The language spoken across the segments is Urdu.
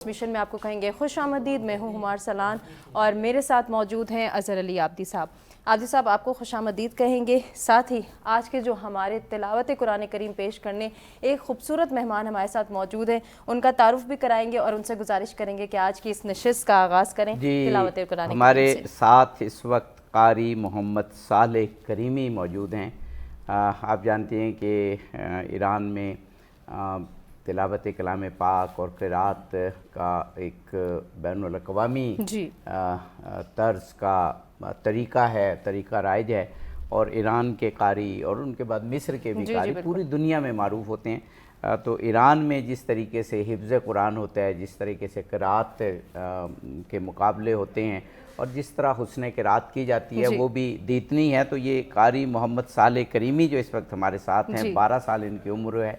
مشن میں آپ کو کہیں گے خوش آمدید۔ میں ہوں ہمار سلان اور میرے ساتھ موجود ہیں اظہر علی عابدی صاحب۔ عابدی صاحب آپ کو خوش آمدید کہیں گے، ساتھ ہی آج کے جو ہمارے تلاوت قرآن کریم پیش کرنے ایک خوبصورت مہمان ہمارے ساتھ موجود ہیں، ان کا تعارف بھی کرائیں گے اور ان سے گزارش کریں گے کہ آج کی اس نشست کا آغاز کریں تلاوت قرآن کریم سے۔ ہمارے ساتھ اس وقت قاری محمد صالح کریمی موجود ہیں۔ آپ جانتے ہیں کہ ایران میں تلاوت کلام پاک اور قرات کا ایک بین الاقوامی طرز کا طریقہ ہے، طریقہ رائج ہے، اور ایران کے قاری اور ان کے بعد مصر کے بھی قاری پوری دنیا میں معروف ہوتے ہیں۔ تو ایران میں جس طریقے سے حفظ قرآن ہوتا ہے، جس طریقے سے قرات کے مقابلے ہوتے ہیں اور جس طرح حسن قرات کی جاتی ہے وہ بھی دیتنی ہے، تو یہ قاری محمد صالح کریمی جو اس وقت ہمارے ساتھ ہیں، 12 سال ان کی عمر ہے،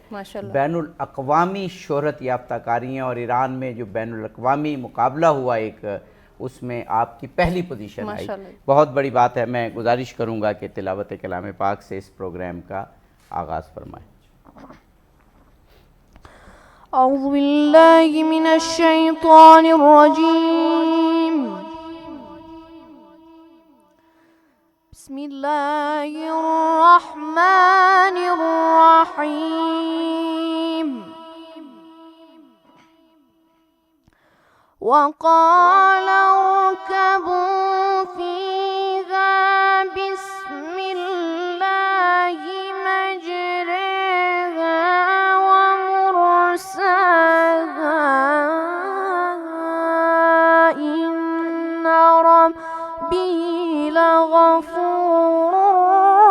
بین الاقوامی شہرت یافتہ قاری ہیں، اور ایران میں جو بین الاقوامی مقابلہ ہوا ایک، اس میں آپ کی پہلی پوزیشن آئی، بہت بڑی بات ہے۔ میں گزارش کروں گا کہ تلاوت کلام پاک سے اس پروگرام کا آغاز فرمائیں۔ اعوذ باللہ من الشیطان الرجیم، بسم اللہ الرحمن الرحیم۔ وقال اركبوا فيها بسم الله مجريها ومرساها إن ربي لغفور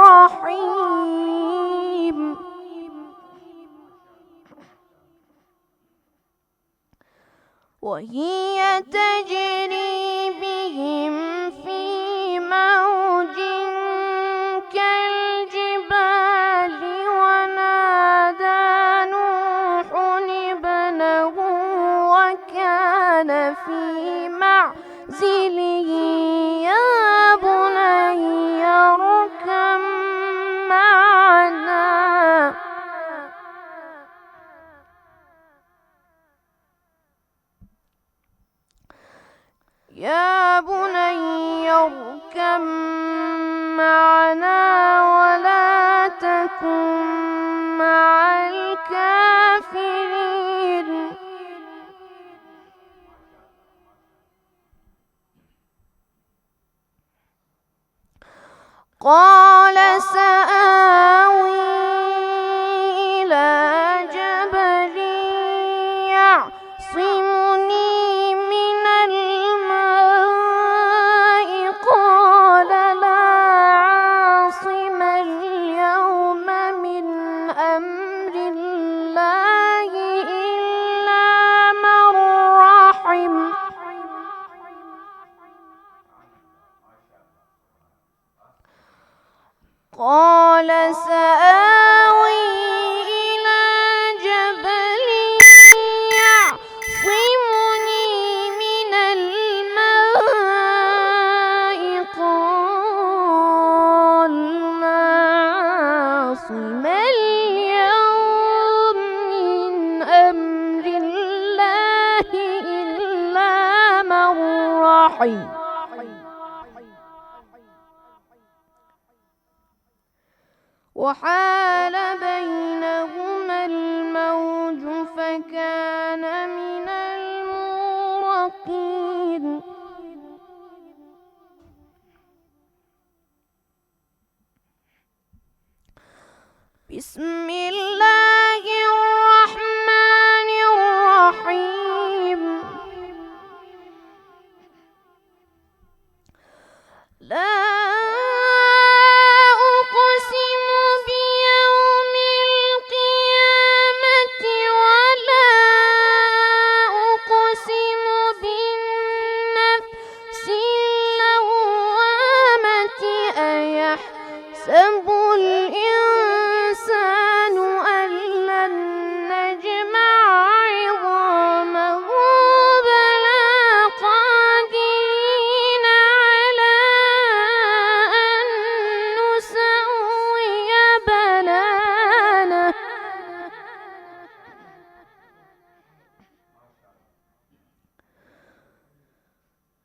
رحيم۔ وهي تجري بهم في موج كالجبال ونادى نوح ابنه وكان في معزل يا بني اركب معنا يا بني اركب معنا ولا تكن مع الكافرين۔ قال سآوي إلى جبل يعصمني من الماء قال لا عاصم اليوم من أمر الله إلا من رحم۔ قال سآوي إلى جبل يعصمني من الماء قال لا عاصم اليوم من أمر الله إلا من رحم۔ وحال بينهما الموج فكان من المغرقين۔ بسم الله الرحمن الرحيم۔ لا أقسم بيوم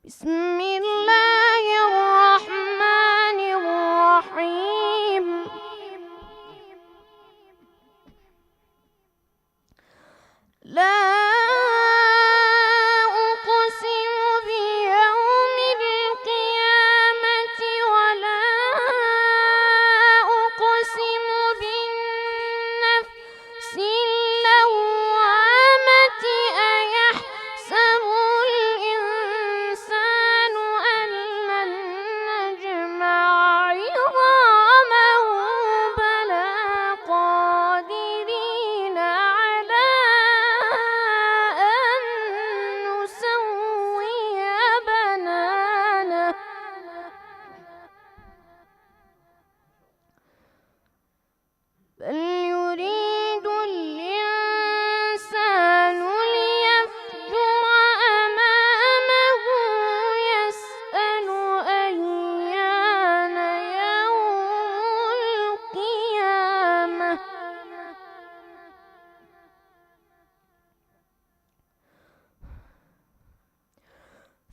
بسم الله الرحمن الرحيم لا أقسم بيوم القيامة ولا أقسم بالنفس اللوامة أيحسب الإنسان أن لن نجمع عظامه بلى قادرين على أن نسوي بنانه بل يريد الإنسان ليفجر أمامه يسأل أيان يوم القيامة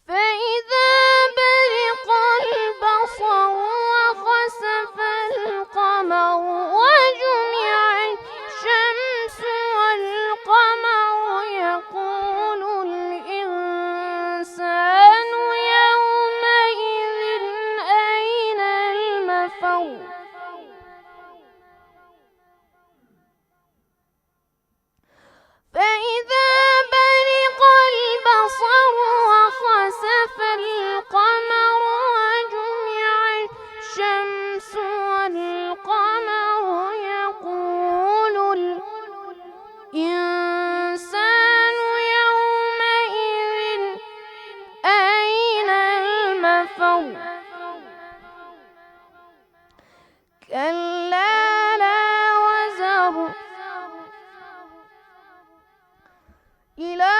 فإذا برق البصر وخسف القمر وجمع الشمس والقمر يقول الإنسان يومئذ أين المفر فإذا برق البصر وخسف القمر وجمع الشمس والقمر يقول الإنسان يومئذ أين المفر كلا لا وزر إلى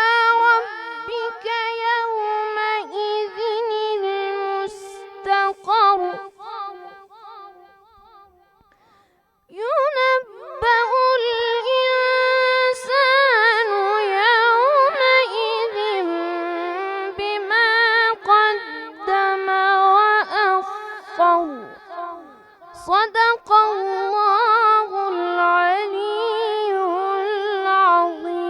ربك يومئذ المستقر ينبأ الإنسان يومئذ بما قدم وأخر صدق الله العلي العظيم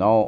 9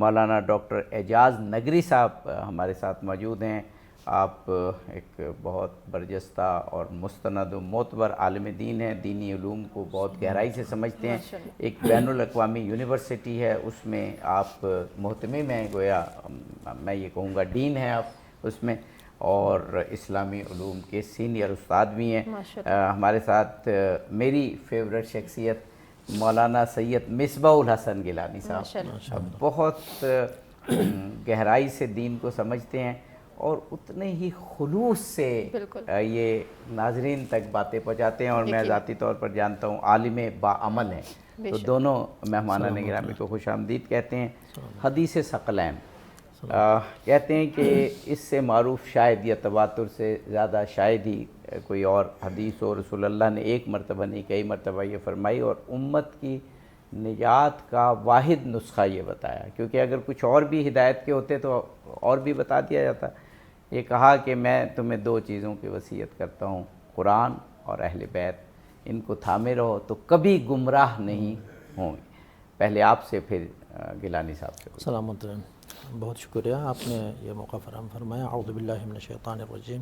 مولانا ڈاکٹر اعجاز نگری صاحب ہمارے ساتھ موجود ہیں۔ آپ ایک بہت برجستہ اور مستند و معتبر عالم دین ہیں، دینی علوم کو بہت گہرائی سے سمجھتے ہیں۔ ایک بین الاقوامی یونیورسٹی ہے، اس میں آپ محتمم ہیں، گویا میں یہ کہوں گا ڈین ہیں آپ اس میں، اور اسلامی علوم کے سینئر استاد بھی ہیں۔ ہمارے ساتھ میری فیورٹ شخصیت مولانا سید مصباح الحسن گیلانی صاحب، بہت گہرائی سے دین کو سمجھتے ہیں اور اتنے ہی خلوص سے یہ ناظرین تک باتیں پہنچاتے ہیں، اور میں ذاتی طور پر جانتا ہوں عالم باعمل ہیں۔ تو دونوں مہمانان گرامی کو خوش آمدید کہتے ہیں۔ حدیث ثقلین کہتے ہیں کہ اس سے معروف شاید یا تواتر سے زیادہ شاید ہی کوئی اور حدیث ہو۔ رسول اللہ نے ایک مرتبہ نہیں کئی مرتبہ یہ فرمائی، اور امت کی نجات کا واحد نسخہ یہ بتایا، کیونکہ اگر کچھ اور بھی ہدایت کے ہوتے تو اور بھی بتا دیا جاتا۔ یہ کہا کہ میں تمہیں دو چیزوں کی وصیت کرتا ہوں، قرآن اور اہل بیت، ان کو تھامے رہو تو کبھی گمراہ نہیں ہوں گے۔ پہلے آپ سے، پھر گیلانی صاحب سے۔ السلام علیکم، بہت شکریہ آپ نے یہ موقع فراہم فرمایا۔ اعوذ باللہ من الشیطان الرجیم،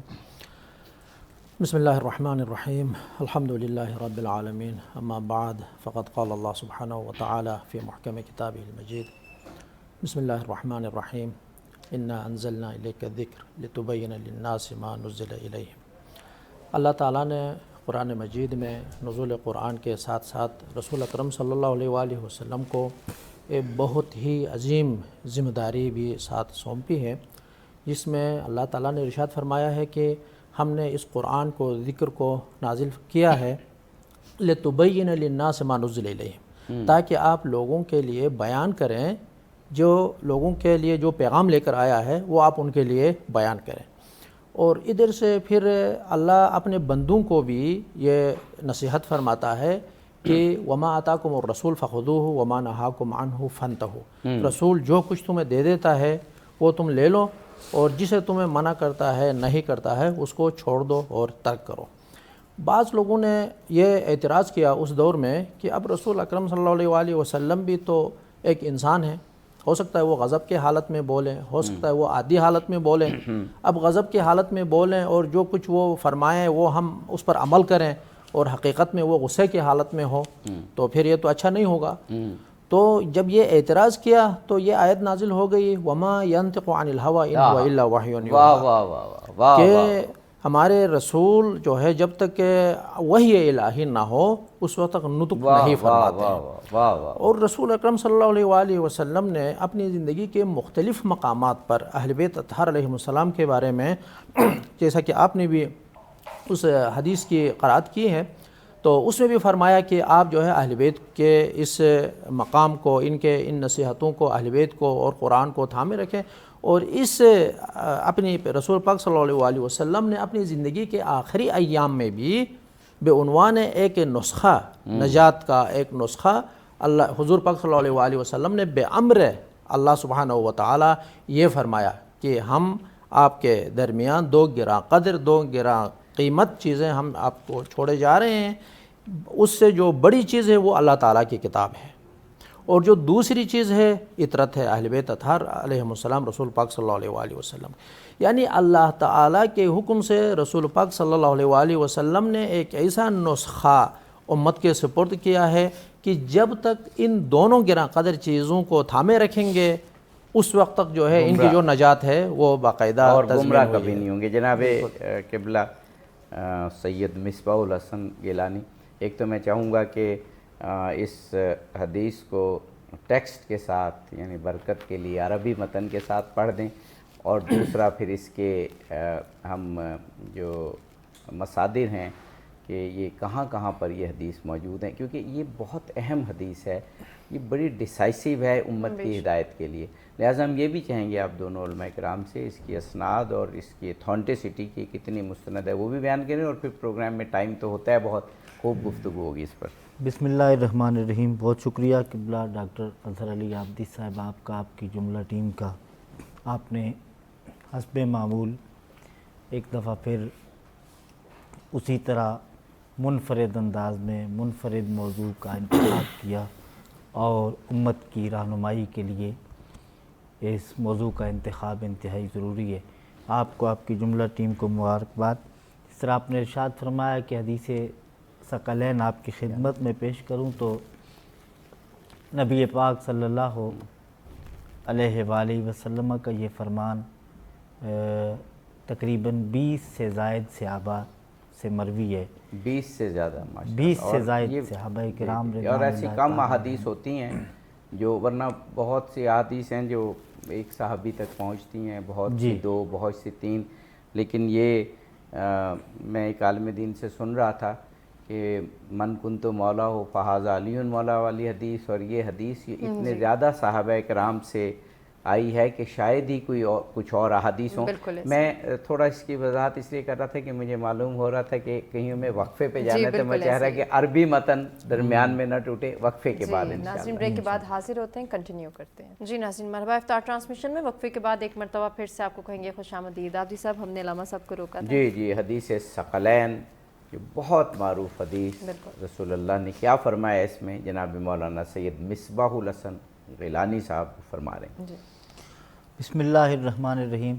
بسم اللہ الرحمن الرحیم، الحمد للہ رب العالمین، اما بعد فقد قال اللہ سبحانہ وتعالی فی محکم کتابہ المجید، بسم اللہ الرحمن الرحیم، انا انزلنا الیک الذکر لتبین للناس ما نزل الیہم۔ اللہ تعالیٰ نے قرآن مجید میں نزول قرآن کے ساتھ ساتھ رسول اکرم صلی اللہ علیہ وآلہ وسلم کو ایک بہت ہی عظیم ذمہ داری بھی ساتھ سونپی ہے، جس میں اللہ تعالیٰ نے ارشاد فرمایا ہے کہ ہم نے اس قرآن کو، ذکر کو نازل کیا ہے لتبین للناس ما نزل الیہم، تاکہ آپ لوگوں کے لیے بیان کریں، جو لوگوں کے لیے جو پیغام لے کر آیا ہے وہ آپ ان کے لیے بیان کریں۔ اور ادھر سے پھر اللہ اپنے بندوں کو بھی یہ نصیحت فرماتا ہے کہ وما آتاکم الرسول فخذوہ وما نہاکم عنہ فانتہوا، رسول جو کچھ تمہیں دے دیتا ہے وہ تم لے لو، اور جسے تمہیں منع کرتا ہے، نہیں کرتا ہے، اس کو چھوڑ دو اور ترک کرو۔ بعض لوگوں نے یہ اعتراض کیا اس دور میں کہ اب رسول اکرم صلی اللہ علیہ وآلہ وسلم بھی تو ایک انسان ہے، ہو سکتا ہے وہ غضب کے حالت میں بولیں، ہو سکتا ہے وہ عادی حالت میں بولیں، اب غضب کے حالت میں بولیں اور جو کچھ وہ فرمائیں وہ ہم اس پر عمل کریں، اور حقیقت میں وہ غصے کی حالت میں ہو تو پھر یہ تو اچھا نہیں ہوگا۔ تو جب یہ اعتراض کیا تو یہ آیت نازل ہو گئی وما ينطق عن الهوى ان هو الا وحی یوحی، کہ ہمارے رسول جو ہے جب تک کہ وحی الہی نہ ہو اس وقت تک نطق نہیں فرماتے۔ اور رسول اکرم صلی اللہ علیہ وآلہ وسلم نے اپنی زندگی کے مختلف مقامات پر اہل بیت اطہار علیہ السلام کے بارے میں، جیسا کہ آپ نے بھی اس حدیث کی قرأت کی ہے، تو اس میں بھی فرمایا کہ آپ جو ہے اہل بیت کے اس مقام کو، ان نصیحتوں کو، اہل بیت کو اور قرآن کو تھامے رکھیں، اور اس اپنی رسول پاک صلی اللہ علیہ وآلہ وسلم نے اپنی زندگی کے آخری ایام میں بھی بے عنوان ایک نسخہ، نجات کا ایک نسخہ، اللہ حضور پاک صلی اللہ علیہ وآلہ وسلم نے بے امر اللہ سبحانہ وتعالی یہ فرمایا کہ ہم آپ کے درمیان دو گراں قدر، دو گراں قیمت چیزیں ہم آپ کو چھوڑے جا رہے ہیں۔ اس سے جو بڑی چیز ہے وہ اللہ تعالیٰ کی کتاب ہے، اور جو دوسری چیز ہے اطرت ہے اہل بیت اطہار علیہ السلام، رسول پاک صلی اللہ علیہ وآلہ وسلم۔ یعنی اللہ تعالیٰ کے حکم سے رسول پاک صلی اللہ علیہ وآلہ وسلم نے ایک ایسا نسخہ امت کے سپرد کیا ہے کہ جب تک ان دونوں گراں قدر چیزوں کو تھامے رکھیں گے اس وقت تک جو ہے ان کی جو نجات ہے وہ باقاعدہ اور تضمین گمراہ ہوئی کبھی ہے۔ نہیں ہوں گے۔ جناب قبلہ سید مصباح الحسن گیلانی، ایک تو میں چاہوں گا کہ اس حدیث کو ٹیکسٹ کے ساتھ، یعنی برکت کے لیے عربی متن کے ساتھ پڑھ دیں، اور دوسرا پھر اس کے ہم جو مصادر ہیں کہ یہ کہاں کہاں پر یہ حدیث موجود ہیں، کیونکہ یہ بہت اہم حدیث ہے، یہ بڑی ڈیسائسیو ہے امت کی ہدایت کے لیے۔ لہٰذا ہم یہ بھی چاہیں گے آپ دونوں علماء کرام سے اس کی اسناد اور اس کی اتھینٹسٹی کی کتنی مستند ہے وہ بھی بیان کریں، اور پھر پروگرام میں ٹائم تو ہوتا ہے، بہت خوب گفتگو ہوگی اس پر۔ بسم اللہ الرحمن الرحیم۔ بہت شکریہ قبلہ ڈاکٹر اظہر علی عابدی صاحب آپ کا، آپ کی جملہ ٹیم کا۔ آپ نے حسب معمول ایک دفعہ پھر اسی طرح منفرد انداز میں منفرد موضوع کا انتخاب کیا اور امت کی رہنمائی کے لیے اس موضوع کا انتخاب انتہائی ضروری ہے۔ آپ کو، آپ کی جملہ ٹیم کو مبارکباد۔ اس طرح آپ نے ارشاد فرمایا کہ حدیث ثقلین آپ کی خدمت میں پیش کروں تو نبی پاک صلی اللہ علیہ وآلہ وسلم کا یہ فرمان تقریباً 20 سے زائد صحابہ سے مروی ہے۔ 20 سے زیادہ، ماشاء اللہ۔ 20 سے اور زائد یہ صحابہ کرام اور رضوان ایسی اللہ کم تعالیٰ احادیث ہوتی ہیں جو، ورنہ بہت سی احادیث ہیں جو ایک صحابی تک پہنچتی ہیں، بہت سی 2، بہت سی 3، لیکن یہ میں ایک عالم دین سے سن رہا تھا کہ من کنت مولا ہو فہذا علی مولا والی حدیث، اور یہ حدیث اتنے زیادہ صحابہ کرام سے آئی ہے کہ شاید ہی کوئی اور کچھ اور احادیث ہوں۔ میں تھوڑا اس کی وضاحت اس لیے کر رہا تھا کہ مجھے معلوم ہو رہا تھا کہ کہیں ہمیں وقفے پہ جانا ہے، تو میں چاہ رہا کہ عربی متن درمیان میں نہ ٹوٹے، وقفے کے بعد انشاءاللہ۔ ناظرین بریک کے بعد حاضر ہوتے ہیں، کنٹینیو کرتے ہیں۔ جی ناظرین، مرحبا افطار ٹرانسمیشن میں وقفے کے بعد ایک مرتبہ پھر سے آپ کو کہیں گے خوش آمدید۔ عابدی صاحب، ہم نے علامہ صاحب کو روکا تھا۔ جی حدیث ثقلین جو بہت معروف حدیث، رسول اللہ نے کیا فرمایا اس میں، جناب مولانا سید مصباح الحسن غیلانی صاحب فرما رہے ہیں۔ بسم اللہ الرحمن الرحیم۔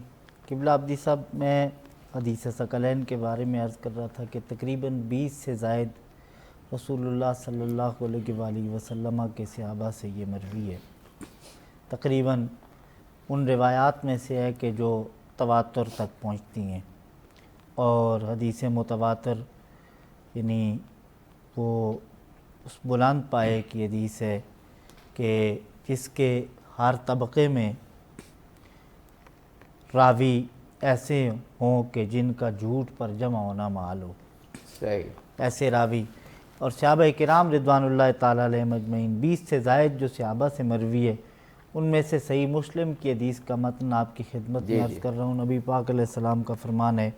قبلہ عابدی صاحب، میں حدیث ثقلین کے بارے میں عرض کر رہا تھا کہ تقریباً 20 سے زائد رسول اللہ صلی اللہ علیہ وآلہ وسلم کے صحابہ سے یہ مروی ہے۔ تقریباً ان روایات میں سے ہے کہ جو تواتر تک پہنچتی ہیں، اور حدیث متواتر یعنی وہ اس بلند پائے کی حدیث ہے کہ جس کے ہر طبقے میں راوی ایسے ہوں کہ جن کا جھوٹ پر جمع ہونا محال ہو، صحیح، ایسے راوی۔ اور صحابہ کرام رضوان اللہ تعالیٰ علیہ مجمعین، 20 سے زائد جو صحابہ سے مروی ہے، ان میں سے صحیح مسلم کی حدیث کا متن آپ کی خدمت میں عرض کر رہا ہوں۔ نبی پاک علیہ السلام کا فرمان ہے،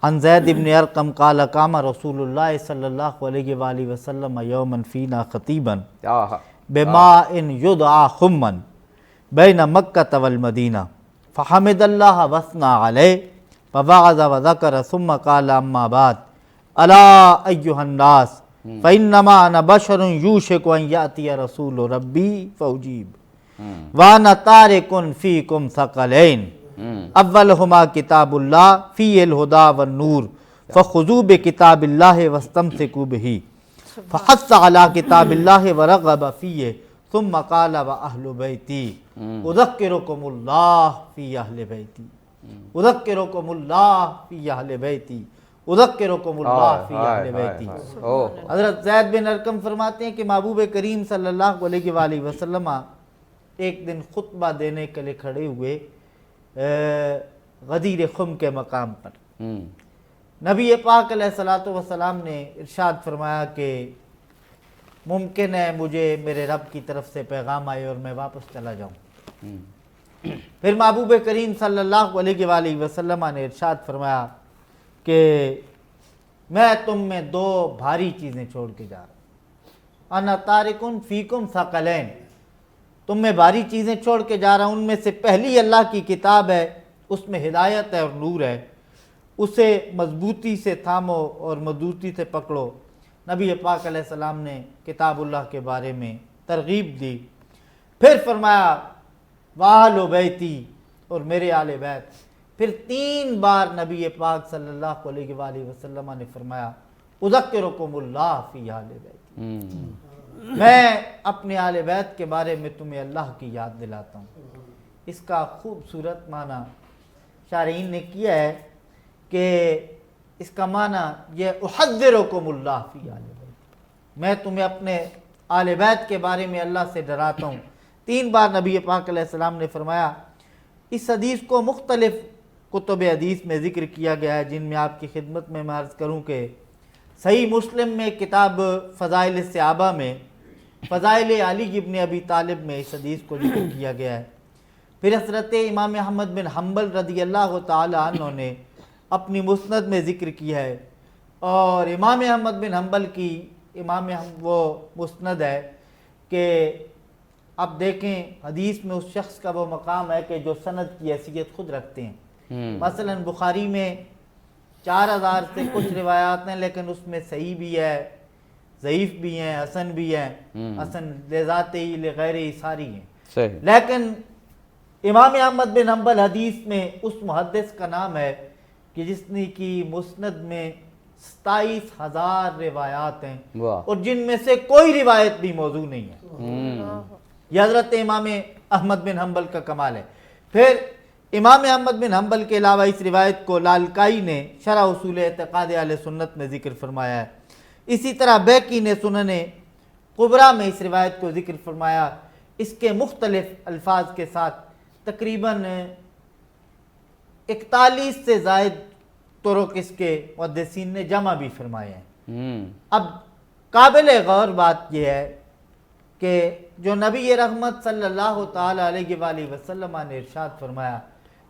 عن زید بن ارقم قال قام رسول اللہ صلی اللہ علیہ وآلہ وسلم یوما فینا خطیبا بماء یدعا خما بین مکہ والمدینہ فحمد اللہ وثنى علیہ فوعظ وذکر ثم قال اما بعد الا ایھا الناس فانما انا بشر یوشک ان یأتی رسول ربی فاجیب وانا تارک فیکم ثقلین اولہما کتاب اللہ فیہ الہدی والنور فخذوا بکتاب اللہ واستمسکوا بہ فحث علی کتاب اللہ ورغب فیہ ثم قال واہل بیتی اذکرکم اللہ فی اہل بیتی اذکرکم اللہ فی اہل بیتی اذکرکم اللہ فی اہل بیتی۔ حضرت زید بن ارقم فرماتے ہیں کہ محبوب کریم صلی اللہ علیہ وآلہ وسلم ایک دن خطبہ دینے کے لیے کھڑے ہوئے غدیر خم کے مقام پر۔ نبی پاک علیہ السلام نے ارشاد فرمایا کہ ممکن ہے مجھے میرے رب کی طرف سے پیغام آئے اور میں واپس چلا جاؤں۔ پھر محبوب کریم صلی اللہ علیہ وآلہ وسلم نے ارشاد فرمایا کہ میں تم میں 2 بھاری چیزیں چھوڑ کے جا رہا ہوں، انا تارکن فیکم ثقلین، تم میں بھاری چیزیں چھوڑ کے جا رہا ہوں۔ ان میں سے پہلی اللہ کی کتاب ہے، اس میں ہدایت ہے اور نور ہے، اسے مضبوطی سے تھامو اور مضبوطی سے پکڑو۔ نبی پاک علیہ السلام نے کتاب اللہ کے بارے میں ترغیب دی۔ پھر فرمایا وَأَهْلُ بیتی، اور میرے آل بیت۔ پھر 3 بار نبی پاک صلی اللہ علیہ وآلہ وسلم نے فرمایا اذکرکم اللہ فی اہل بیتی، میں اپنے آل بیت کے بارے میں تمہیں اللہ کی یاد دلاتا ہوں۔ اس کا خوبصورت معنی شارحین نے کیا ہے کہ اس کا معنی یہ احذرکم اللہ فی اہل بیت، میں تمہیں اپنے آل بیت کے بارے میں اللہ سے ڈراتا ہوں۔ 3 بار نبی پاک علیہ السلام نے فرمایا۔ اس حدیث کو مختلف کتب حدیث میں ذکر کیا گیا ہے، جن میں آپ کی خدمت میں عرض کروں کہ صحیح مسلم میں کتاب فضائل الصحابہ میں فضائل علی ابن ابی طالب میں اس حدیث کو ذکر کیا گیا ہے۔ پھر حضرت امام احمد بن حنبل رضی اللہ تعالی عنہ نے اپنی مسند میں ذکر کیا ہے، اور امام احمد بن حنبل کی وہ مسند ہے کہ اب دیکھیں حدیث میں اس شخص کا وہ مقام ہے کہ جو سند کی حیثیت خود رکھتے ہیں۔ مثلا بخاری میں 4000 سے کچھ روایات ہیں، لیکن اس میں صحیح بھی ہے، ضعیف بھی ہیں، حسن بھی ہیں، حسن لذاتہ ہی لغیر ہی ساری ہیں۔ لیکن امام احمد بن حنبل حدیث میں اس محدث کا نام ہے کہ جس نے کی مسند میں 27,000 روایات ہیں واہ اور جن میں سے کوئی روایت بھی موضوع نہیں ہے. یہ حضرت امام احمد بن حنبل کا کمال ہے. پھر امام احمد بن حنبل کے علاوہ اس روایت کو لالکائی نے شرح اصول اعتقاد اہل سنت میں ذکر فرمایا ہے. اسی طرح بیکی نے سنن کبریٰ میں اس روایت کو ذکر فرمایا. اس کے مختلف الفاظ کے ساتھ تقریباً 41 سے زائد طرق اس کے محدثین نے جمع بھی فرمائے ہیں. اب قابل غور بات یہ ہے کہ جو نبی رحمت صلی اللہ تعالی علیہ وآلہ وسلم نے ارشاد فرمایا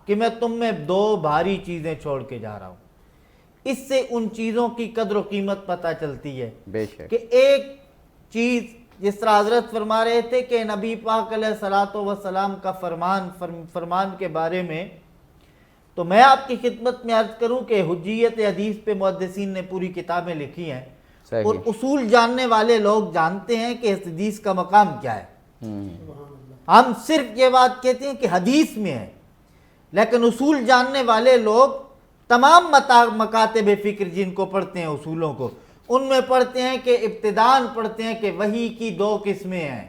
کہ میں تم میں 2 بھاری چیزیں چھوڑ کے جا رہا ہوں، اس سے ان چیزوں کی قدر و قیمت پتہ چلتی ہے. بے شک کہ ایک چیز جس طرح حضرت فرما رہے تھے کہ نبی پاک علیہ الصلوۃ والسلام کا فرمان کے بارے میں، تو میں آپ کی خدمت میں عرض کروں کہ حجیت حدیث پہ محدثین نے پوری کتابیں لکھی ہیں صحیح. اور اصول جاننے والے لوگ جانتے ہیں کہ اس حدیث کا مقام کیا ہے. ہم صرف یہ بات کہتے ہیں کہ حدیث میں ہے، لیکن اصول جاننے والے لوگ تمام مکاتب فکر جن کو پڑھتے ہیں اصولوں کو، ان میں پڑھتے ہیں کہ ابتداءً پڑھتے ہیں کہ وحی کی 2 قسمیں ہیں،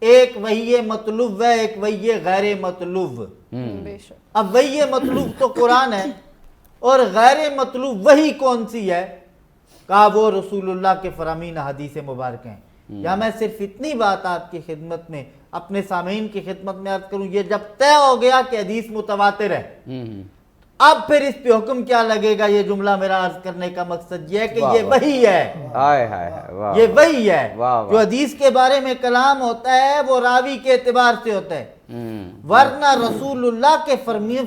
ایک وحی مطلوب ہے، ایک وحی غیر مطلوب. بے شک. اب وحی مطلوب تو قرآن ہے اور غیر مطلوب وحی کون سی ہے؟ کہا وہ رسول اللہ کے فرامین حدیث مبارک ہیں. یا میں صرف اتنی بات آپ کی خدمت میں اپنے سامعین کی خدمت میں عرض کروں، یہ جب طے ہو گیا کہ حدیث متواتر ہے، اب پھر اس پہ حکم کیا لگے گا؟ یہ جملہ میرا عرض کرنے کا مقصد یہ ہے کہ یہ وحی ہے، ہائے ہائے ہائے واہ یہ وحی ہے. واہ واہ. جو حدیث کے بارے میں کلام ہوتا ہے وہ راوی کے اعتبار سے ہوتا ہے، ورنہ رسول اللہ کے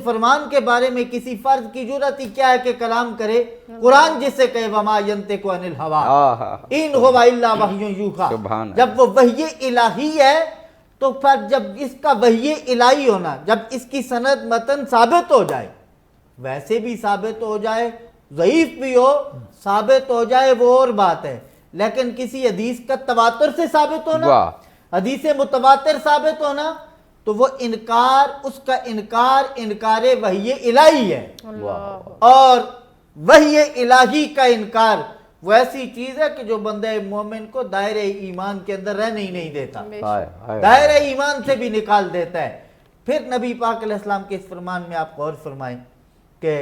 فرمان کے بارے میں کسی فرد کی جرأت ہی کیا ہے کہ کلام کرے؟ قرآن جسے کہے وما ینطق عن الہوی ان هو الا وحی یوحی. سبحان جب وہ وحی الہی ہے تو پھر جب اس کا وحی الہی ہونا، جب اس کی سند متن ثابت ہو جائے، ویسے بھی ثابت ہو جائے، ضعیف بھی ہو ثابت ہو جائے، وہ اور بات ہے. لیکن کسی حدیث کا تواتر سے ثابت ہونا، واہ حدیث متواتر ثابت ہونا، تو وہ انکار، اس کا انکار وحی الہی ہے. اور وحی الہی کا انکار وہ ایسی چیز ہے کہ جو بندہ مومن کو دائرہ ایمان کے اندر رہنے ہی نہیں دیتا، ہائے ہائے دائرہ ایمان سے بھی نکال دیتا ہے. پھر نبی پاک علیہ السلام کے اس فرمان میں آپ غور فرمائیں کہ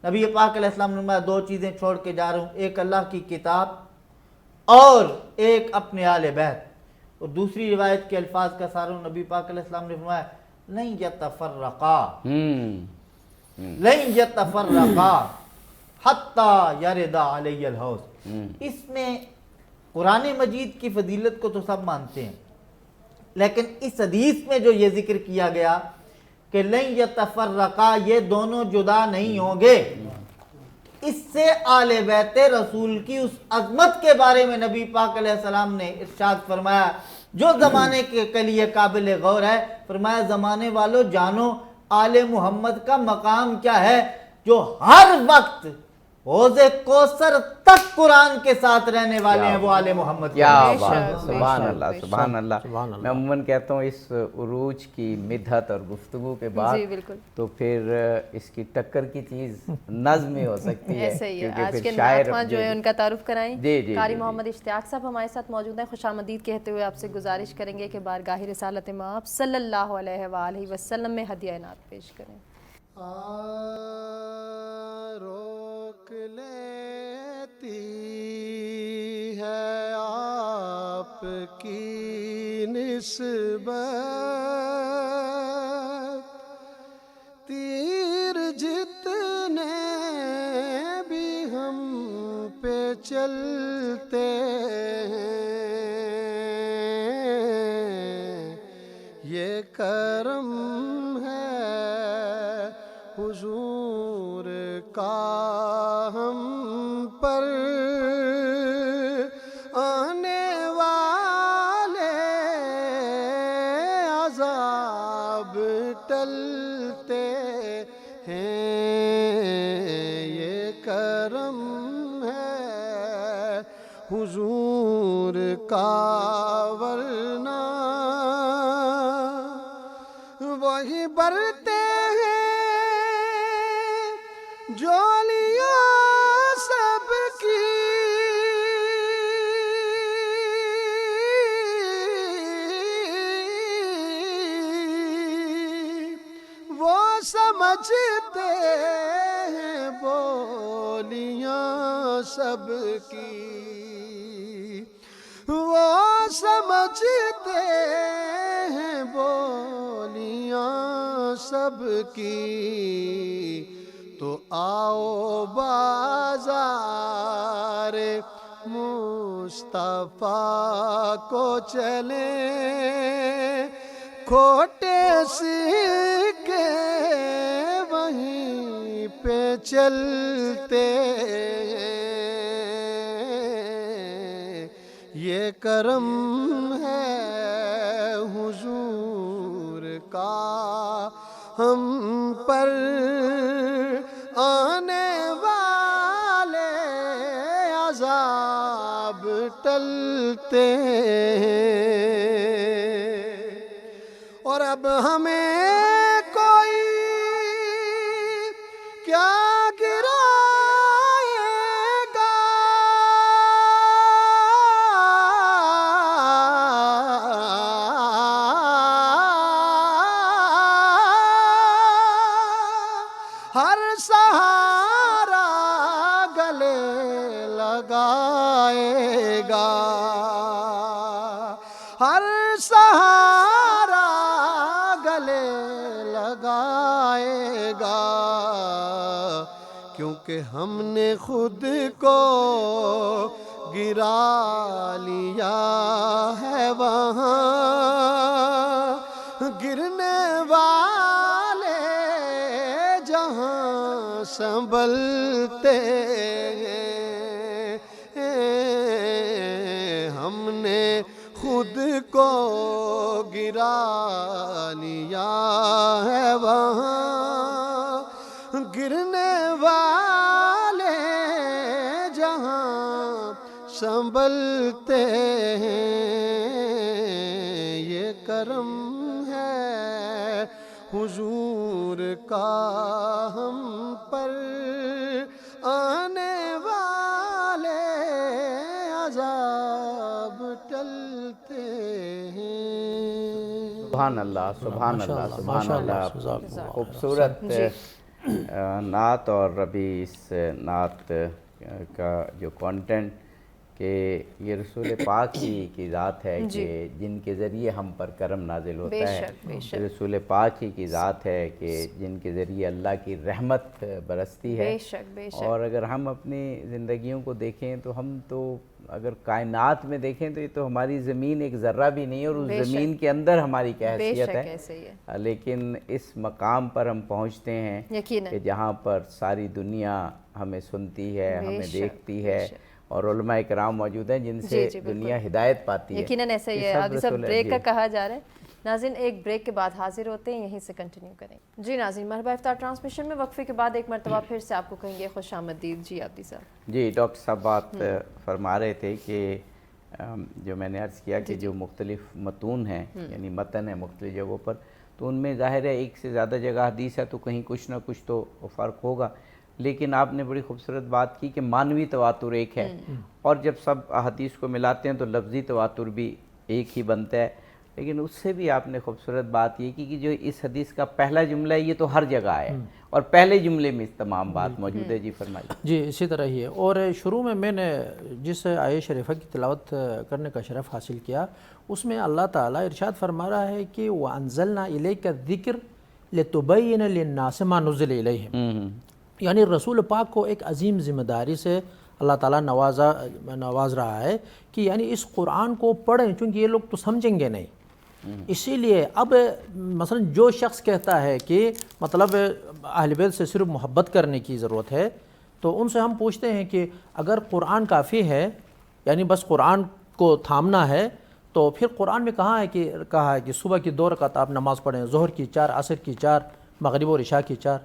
نبی پاک علیہ السلام نے فرمایا 2 چیزیں چھوڑ کے جا رہا ہوں، ایک اللہ کی کتاب اور ایک اپنے آل بیت. اور دوسری روایت کے الفاظ کا ساروں نبی پاک علیہ السلام نے فرمایا لن یتفرقا لن یتفرقا حتی یرد علی الحوض. اس میں قرآن مجید کی فضیلت کو تو سب مانتے ہیں، لیکن اس حدیث میں جو یہ ذکر کیا گیا کہ لن یتفرقا، یہ دونوں جدا نہیں ہوں گے، اس سے آل بیت رسول کی اس عظمت کے بارے میں نبی پاک علیہ السلام نے ارشاد فرمایا جو زمانے کے لیے قابل غور ہے. فرمایا زمانے والوں جانو آل محمد کا مقام کیا ہے، جو ہر وقت حوض کوثر تک قرآن کے ساتھ رہنے والے ہیں، وہ آل محمد. کیا بے بات ہے، شک، سبحان بے اللہ شک، سبحان اللہ. سبحان اللہ. میں عموماً کہتا ہوں اس عروج کی مدحت اور گفتگو کے بعد جی بالکل تو پھر اس کی ٹکر کی چیز نظم میں ہو سکتی ہے، ایسے ہی ہے. کیونکہ آج پھر کے شاعر نعتخواں جو ہے ان کا تعارف کرائیں. جی جی قاری جی محمد اشتیاق صاحب ہمارے ساتھ موجود ہیں. خوش آمدید کہتے ہوئے آپ سے گزارش کریں گے کہ بارگاہ رسالت مآب صلی اللہ علیہ وآلہ وسلم میں ہدیہ عنایت پیش کریں. روک لیتی ہے آپ کی نسبت، تیر جتنے بھی ہم پہ چلتے ہیں، یہ کرم ہے حضور کا ہم پر، آنے والے عذاب ٹلتے ہیں، یہ کرم ہے حضور کا، ورنہ وہی برتے ہیں جولیاں سب کی، وہ سمجھتے ہیں بولیاں سب کی، وہ سمجھتے ہیں بولیاں سب کی، تو آؤ بازار مصطفیٰ کو چلیں، کھوٹے سکے وہیں پہ چلتے ہیں، یہ کرم ہے حضور کا ہم پر، آنے والے عذاب ٹلتے ہیں، اور اب ہمیں کوئی کیا گرائے گا، ہر سہارا گلے لگائے گا، ہر سہارا گلے لگائے گا، کیونکہ ہم نے خود کو گرا لیا ہے وہاں، گرنے والے جہاں سنبھلتے ہیں، ہم نے خود کو گرا لیا ہے وہاں، گرنے والے جہاں سنبھلتے ہیں، یہ کرم ہے حضور کا ہم پر، آنے والے عذاب ٹلتے ہیں۔ سبحان اللہ، سبحان اللہ، سبحان اللہ۔ خوبصورت نعت، اور ابھی اس نعت کا جو کانٹینٹ کہ یہ رسول پاک ہی کی ذات ہے کہ جن کے ذریعے ہم پر کرم نازل ہوتا ہے، رسول پاک ہی کی ذات ہے کہ جن کے ذریعے اللہ کی رحمت برستی ہے۔ اور اگر ہم اپنی زندگیوں کو دیکھیں تو ہم تو اگر کائنات میں دیکھیں تو یہ تو ہماری زمین ایک ذرہ بھی نہیں ہے، اور اس زمین کے اندر ہماری کیا حیثیت ہے، لیکن اس مقام پر ہم پہنچتے ہیں کہ جہاں پر ساری دنیا ہمیں سنتی ہے، ہمیں دیکھتی ہے، اور علماء کرام موجود ہیں جن سے دنیا ہدایت پاتی ہے۔ یقیناً ایسا ہی ہے۔ عادی صاحب بریک کا کہا جا رہا ہے، ناظرین ایک بریک کے بعد حاضر ہوتے ہیں، یہیں سے کنٹینیو کریں۔ جی ناظرین، مرحبا افطار ٹرانسمیشن میں وقفے کے بعد ایک مرتبہ پھر سے آپ کو کہیں گے خوش آمدید۔ جی عابدی صاحب۔ جی ڈاکٹر صاحب بات فرما رہے تھے کہ جو میں نے عرض کیا کہ جو مختلف متون ہیں، یعنی متن ہیں مختلف جگہوں پر، تو ان میں ظاہر ہے ایک سے زیادہ جگہ حدیث ہے تو کہیں کچھ نہ کچھ تو فرق ہوگا، لیکن آپ نے بڑی خوبصورت بات کی کہ معنوی تواتر ایک ہے، اور جب سب احادیث کو ملاتے ہیں تو لفظی تواتر بھی ایک ہی بنتا ہے، لیکن اس سے بھی آپ نے خوبصورت بات یہ کی کہ جو اس حدیث کا پہلا جملہ ہے یہ تو ہر جگہ ہے، اور پہلے جملے میں تمام بات موجود ہے۔ جی فرمائیے۔ جی اسی طرح ہی ہے، اور شروع میں نے جس آیت شریفہ کی تلاوت کرنے کا شرف حاصل کیا، اس میں اللہ تعالیٰ ارشاد فرما رہا ہے کہ وَأَنزَلْنَا إِلَيْكَ الذِّكْرَ لِتُبَيِّنَ لِلنَّاسِ مَا نُزِّلَ إِلَيْهِمْ، یعنی رسول پاک کو ایک عظیم ذمہ داری سے اللہ تعالیٰ نواز رہا ہے کہ یعنی اس قرآن کو پڑھیں، چونکہ یہ لوگ تو سمجھیں گے نہیں، اسی لیے اب مثلا جو شخص کہتا ہے کہ مطلب اہل بیت سے صرف محبت کرنے کی ضرورت ہے، تو ان سے ہم پوچھتے ہیں کہ اگر قرآن کافی ہے، یعنی بس قرآن کو تھامنا ہے، تو پھر قرآن میں کہا ہے کہ صبح کی 2 رکعت آپ نماز پڑھیں، ظہر کی 4، عصر کی 4، مغرب اور عشاء کی 4۔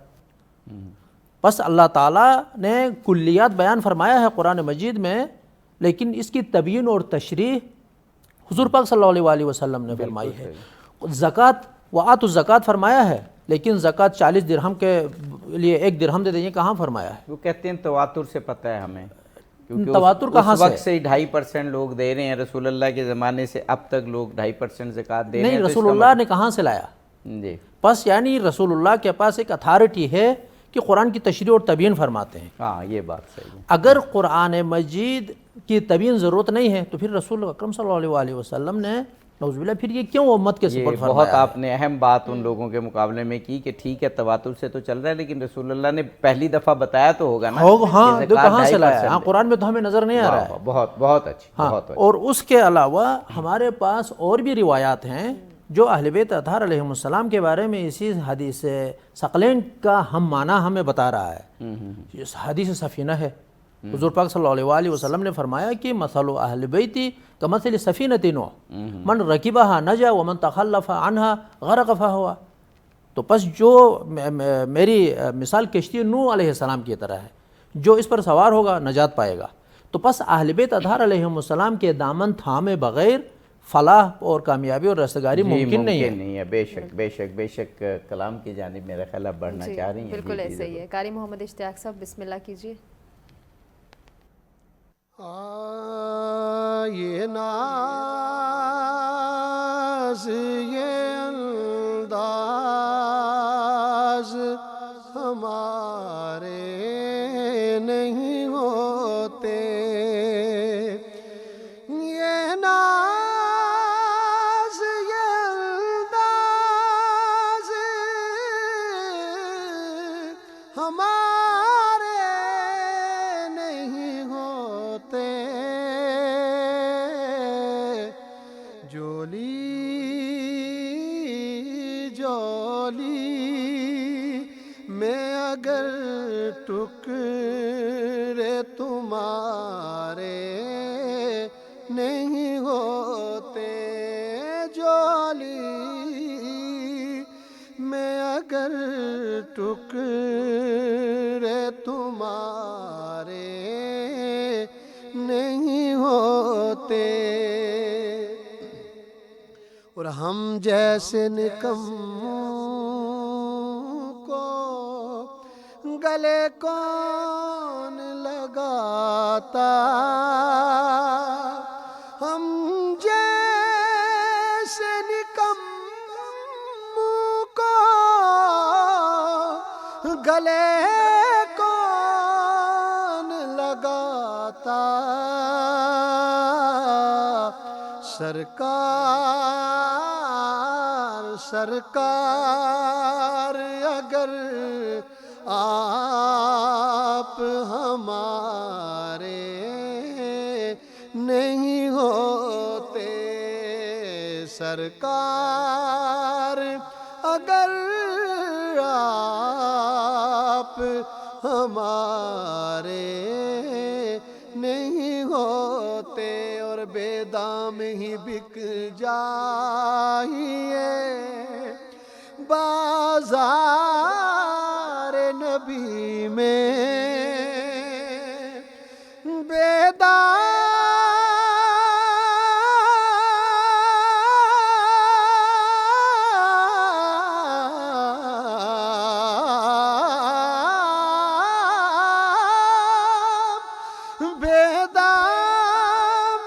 بس اللہ تعالیٰ نے کلیات بیان فرمایا ہے قرآن مجید میں، لیکن اس کی تبیین اور تشریح حضور پاک صلی اللہ علیہ وسلم نے فرمائی ہے۔ زکوٰۃ وآتوا الزکات فرمایا ہے، لیکن زکوٰۃ 40 درہم کے لیے 1 درہم دے دیں، کہاں فرمایا ہے؟ وہ کہتے ہیں تواتر سے پتہ ہے ہمیں، کیونکہ تواتر کہاں اس سے؟ وقت سے 2.5% لوگ دے رہے ہیں، رسول اللہ کے زمانے سے اب تک لوگ 2.5% زکوٰۃ دے رہے ہیں۔ نہیں، رسول اللہ نے کہاں سے لایا؟ جی بس یعنی رسول اللہ کے پاس ایک اتھارٹی ہے کہ قرآن کی تشریح اور تبیین فرماتے ہیں۔ ہاں یہ بات صحیح ہے۔ اگر قرآن مجید کی تبیین ضرورت نہیں ہے تو پھر رسول اکرم صلی اللہ علیہ وسلم نے نعوذ باللہ پھر یہ کیوں امت کے یہ سپرد بہت فرمایا؟ آپ نے اہم بات ان لوگوں کے مقابلے میں کی کہ ٹھیک ہے تواتر سے تو چل رہا ہے، لیکن رسول اللہ نے پہلی دفعہ بتایا تو ہوگا نا ہاں کہ جو زکوٰۃ کہاں سے لایا ہے؟ 2.5% ہاں قرآن میں تو ہمیں نظر نہیں آ رہا ہے۔ بہت بہت اچھی، ہاں، بہت اچھی۔ اور اس کے علاوہ ہمارے پاس اور بھی روایات ہیں جو اہل بیت اطہار علیہم السلام کے بارے میں اسی حدیث ثقلین کا ہم معنی ہمیں بتا رہا ہے۔ یہ حدیث سفینہ ہے، حضور پاک صلی اللہ علیہ وسلم نے فرمایا کہ مثل اہل بیتی کمثل سفینۃ نوح من رکبها نجا ومن تخلف عنها غرق فہوا۔ تو پس جو میری مثال کشتی نوح علیہ السلام کی طرح ہے، جو اس پر سوار ہوگا نجات پائے گا۔ تو پس اہل بیت اطہار علیہم السلام کے دامن تھامے بغیر فلاح اور کامیابی اور رستگاری ممکن نہیں ہے۔ بے شک بے شک بے شک۔ کلام کی جانب میرا خیال آپ بڑھنا چاہ رہی ہیں۔ بالکل ایسے ہی ہے۔ قاری محمد اشتیاق صاحب بسم اللہ کیجیے۔ یہ ناز یہ انداز ہمارے نہیں ہوتے، یہ ناز یہ انداز ہمارے نہیں ہوتے، جولی میں اگر ٹکڑے تمہارے نہیں ہوتے، جولی میں اگر ٹکڑے تمہارے نہیں ہوتے، اور ہم جیسے نکموں کو گلے کون لگاتا، ہم جیسے نکموں کو گلے کون لگاتا، سرکار اگر آپ ہمارے نہیں ہوتے، سرکار اگر آپ ہمارے نہیں ہوتے، اور بے دام ہی بک جائیے بازار نبی میں، بے دام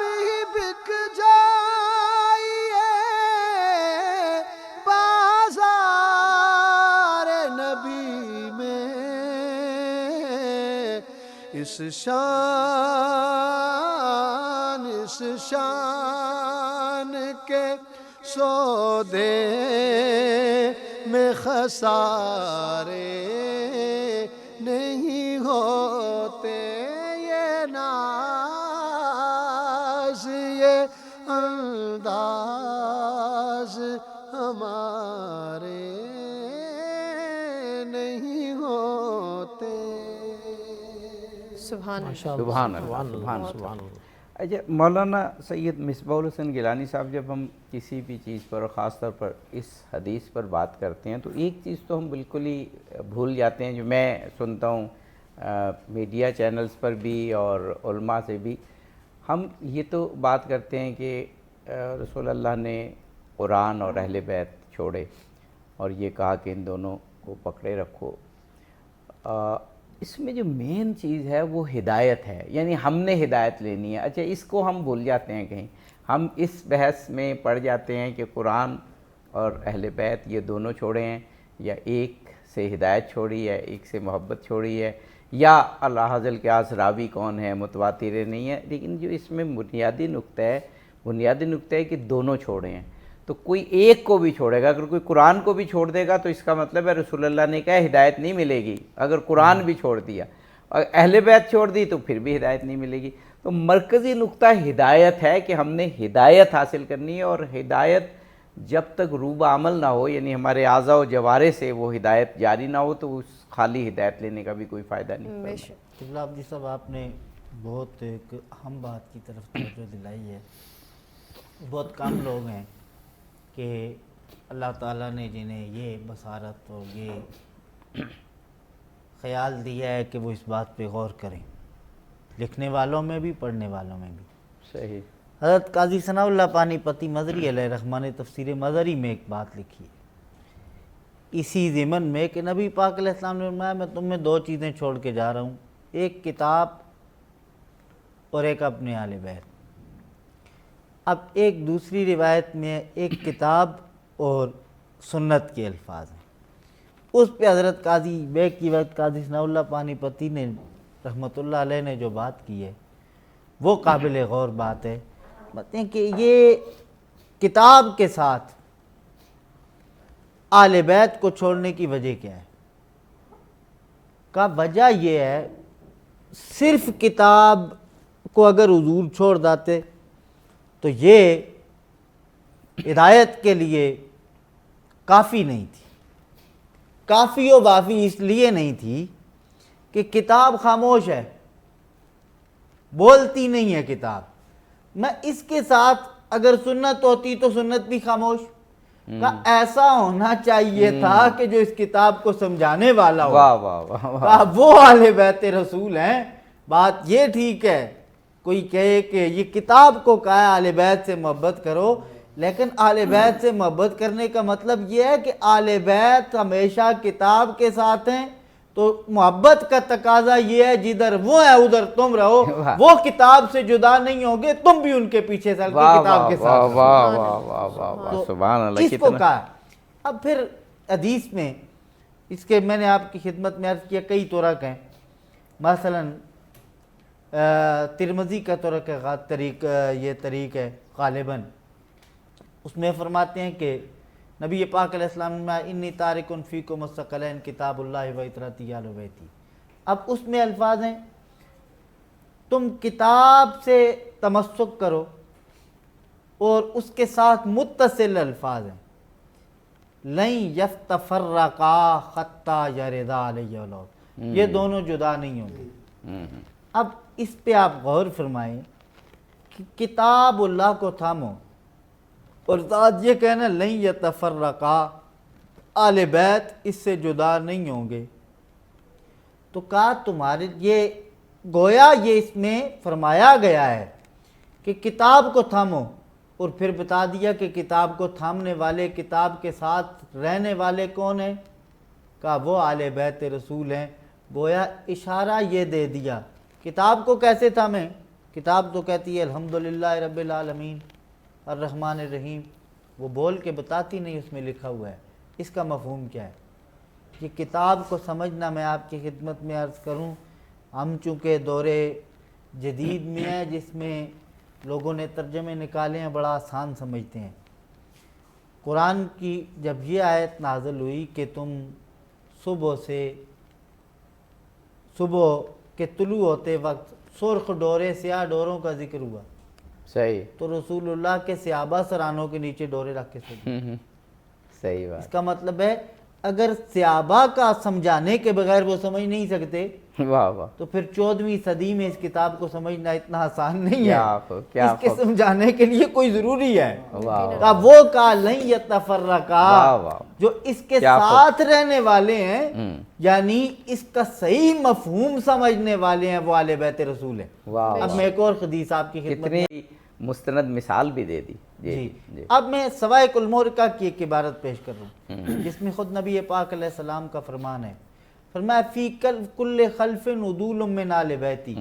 ہی بک جائیے بازار نبی میں، اس شان کے سودے میں خسارے نہیں ہوتے، یہ ناز یہ انداز ہمارے نہیں ہوتے۔ سبحان اللہ۔ سبحان اللہ، سبحان اللہ۔ اچھا مولانا سید مصباح الحسن گیلانی صاحب، جب ہم کسی بھی چیز پر اور خاص طور پر اس حدیث پر بات کرتے ہیں تو ایک چیز تو ہم بالکل ہی بھول جاتے ہیں، جو میں سنتا ہوں میڈیا چینلز پر بھی اور علماء سے بھی، ہم یہ تو بات کرتے ہیں کہ رسول اللہ نے قرآن اور اہل بیت چھوڑے، اور یہ کہا کہ ان دونوں کو پکڑے رکھو۔ اس میں جو مین چیز ہے وہ ہدایت ہے، یعنی ہم نے ہدایت لینی ہے۔ اچھا اس کو ہم بھول جاتے ہیں، کہیں ہم اس بحث میں پڑ جاتے ہیں کہ قرآن اور اہل بیت یہ دونوں چھوڑے ہیں، یا ایک سے ہدایت چھوڑی ہے، ایک سے محبت چھوڑی ہے، یا اللہ حضل کے راوی کون ہے، متواتر نہیں ہے۔ لیکن جو اس میں بنیادی نقطہ ہے کہ دونوں چھوڑے ہیں۔ تو کوئی ایک کو بھی چھوڑے گا، اگر کوئی قرآن کو بھی چھوڑ دے گا تو اس کا مطلب ہے رسول اللہ نے کہا ہدایت نہیں ملے گی۔ اگر قرآن بھی چھوڑ دیا اور اہل بیت چھوڑ دی تو پھر بھی ہدایت نہیں ملے گی۔ تو مرکزی نقطہ ہدایت ہے کہ ہم نے ہدایت حاصل کرنی ہے، اور ہدایت جب تک روب عمل نہ ہو، یعنی ہمارے اعضاء و جوارے سے وہ ہدایت جاری نہ ہو، تو اس خالی ہدایت لینے کا بھی کوئی فائدہ نہیں۔ بے شک۔ قبلہ عابدی صاحب آپ نے بہت ایک اہم بات کی طرف توجہ دلائی ہے۔ بہت کم لوگ ہیں کہ اللہ تعالیٰ نے جنہیں یہ بصارت اور یہ خیال دیا ہے کہ وہ اس بات پہ غور کریں، لکھنے والوں میں بھی پڑھنے والوں میں بھی۔ صحیح۔ حضرت قاضی ثناء اللہ پانی پتی مظہری علیہ رحمہ نے تفسیر مظہری میں ایک بات لکھی ہے اسی ضمن میں کہ نبی پاک علیہ السلام نے فرمایا میں تم میں دو چیزیں چھوڑ کے جا رہا ہوں، ایک کتاب اور ایک اپنے آل بیت۔ اب ایک دوسری روایت میں ایک کتاب اور سنت کے الفاظ ہیں، اس پہ حضرت قاضی بیگ کی وقت قاضی ثناء اللہ پانی پتی نے رحمۃ اللہ علیہ نے جو بات کی ہے وہ قابل غور بات ہے۔ بتائیں کہ یہ کتاب کے ساتھ آل بیت کو چھوڑنے کی وجہ کیا ہے؟ کا وجہ یہ ہے صرف کتاب کو اگر حضور چھوڑ دیتے تو یہ ہدایت کے لیے کافی نہیں تھی۔ کافی و وافی اس لیے نہیں تھی کہ کتاب خاموش ہے، بولتی نہیں ہے کتاب۔ میں اس کے ساتھ اگر سنت ہوتی تو سنت بھی خاموش، کا ایسا ہونا چاہیے تھا کہ جو اس کتاب کو سمجھانے والا ہو، واہ واہ واہ واہ، وہ اہل بیت رسول ہیں۔ بات یہ ٹھیک ہے کوئی کہے کہ یہ کتاب کو کہا ہے اہل بیت سے محبت کرو، لیکن اہل بیت سے محبت کرنے کا مطلب یہ ہے کہ اہل بیت ہمیشہ کتاب کے ساتھ ہیں، تو محبت کا تقاضا یہ ہے جدھر وہ ہے ادھر تم رہو، وہ کتاب سے جدا نہیں ہوگے، تم بھی ان کے پیچھے چل کے کتاب کے ساتھ رہو۔ واہ واہ واہ واہ واہ، سبحان اللہ۔ اس کو کہا۔ اب پھر حدیث میں اس کے میں نے آپ کی خدمت میں عرض کیا کئی طرق ہیں، مثلا ترمذی کا طرق یہ طریق ہے غالباً، اس میں فرماتے ہیں کہ نبی پاک علیہ السلام نے انی تارکن فیکم الثقلین کتاب اللہ و اطراتی آل بیتی۔ اب اس میں الفاظ ہیں تم کتاب سے تمسک کرو، اور اس کے ساتھ متصل الفاظ ہیں لن یفتفرقا حتی یردا علیہ الوت، یہ دونوں جدا نہیں ہوں گے۔ اب اس پہ آپ غور فرمائیں کہ کتاب اللہ کو تھامو، اور ذات یہ کہنا لن یتفرقا، آل بیت اس سے جدا نہیں ہوں گے، تو کہا تمہارے یہ گویا یہ اس میں فرمایا گیا ہے کہ کتاب کو تھامو، اور پھر بتا دیا کہ کتاب کو تھامنے والے، کتاب کے ساتھ رہنے والے کون ہیں؟ کہا وہ آل بیت رسول ہیں۔ گویا اشارہ یہ دے دیا کتاب کو کیسے تھامیں؟ کتاب تو کہتی ہے الحمدللہ رب العالمین الرحمن الرحیم، وہ بول کے بتاتی نہیں اس میں لکھا ہوا ہے۔ اس کا مفہوم کیا ہے؟ یہ کتاب کو سمجھنا میں آپ کی خدمت میں عرض کروں، ہم چونکہ دور جدید میں ہیں جس میں لوگوں نے ترجمے نکالے ہیں، بڑا آسان سمجھتے ہیں۔ قرآن کی جب یہ آیت نازل ہوئی کہ تم صبح کے طلوع ہوتے وقت سرخ ڈورے سیاہ ڈوروں کا ذکر ہوا، صحیح، تو رسول اللہ کے صحابہ سرانوں کے نیچے ڈورے رکھ کے سو گئے۔ صحیح اس بات، کا مطلب ہے اگر صحابہ کا سمجھانے کے بغیر وہ سمجھ نہیں سکتے واہ واہ، تو پھر 14ویں صدی میں اس کتاب کو سمجھنا اتنا آسان نہیں کیا ہے۔ اس کے سمجھانے کے لیے کوئی ضروری ہے۔ واہ وہ کہا لن یتفرقا، جو اس کے ساتھ رہنے والے ہیں، یعنی اس کا صحیح مفہوم سمجھنے والے ہیں، وہ آل بیت رسول ہیں۔ واہ، اب میں ایک اور حدیث آپ کی خدمت کتنی مستند مثال بھی دے دی. جی اب میں سوائق المحرقہ کی ایک عبارت پیش کر رہا ہوں جس میں خود نبی پاک علیہ السلام کا فرمان ہے. فرمایا فی کل خلف عدول من آل بیتی،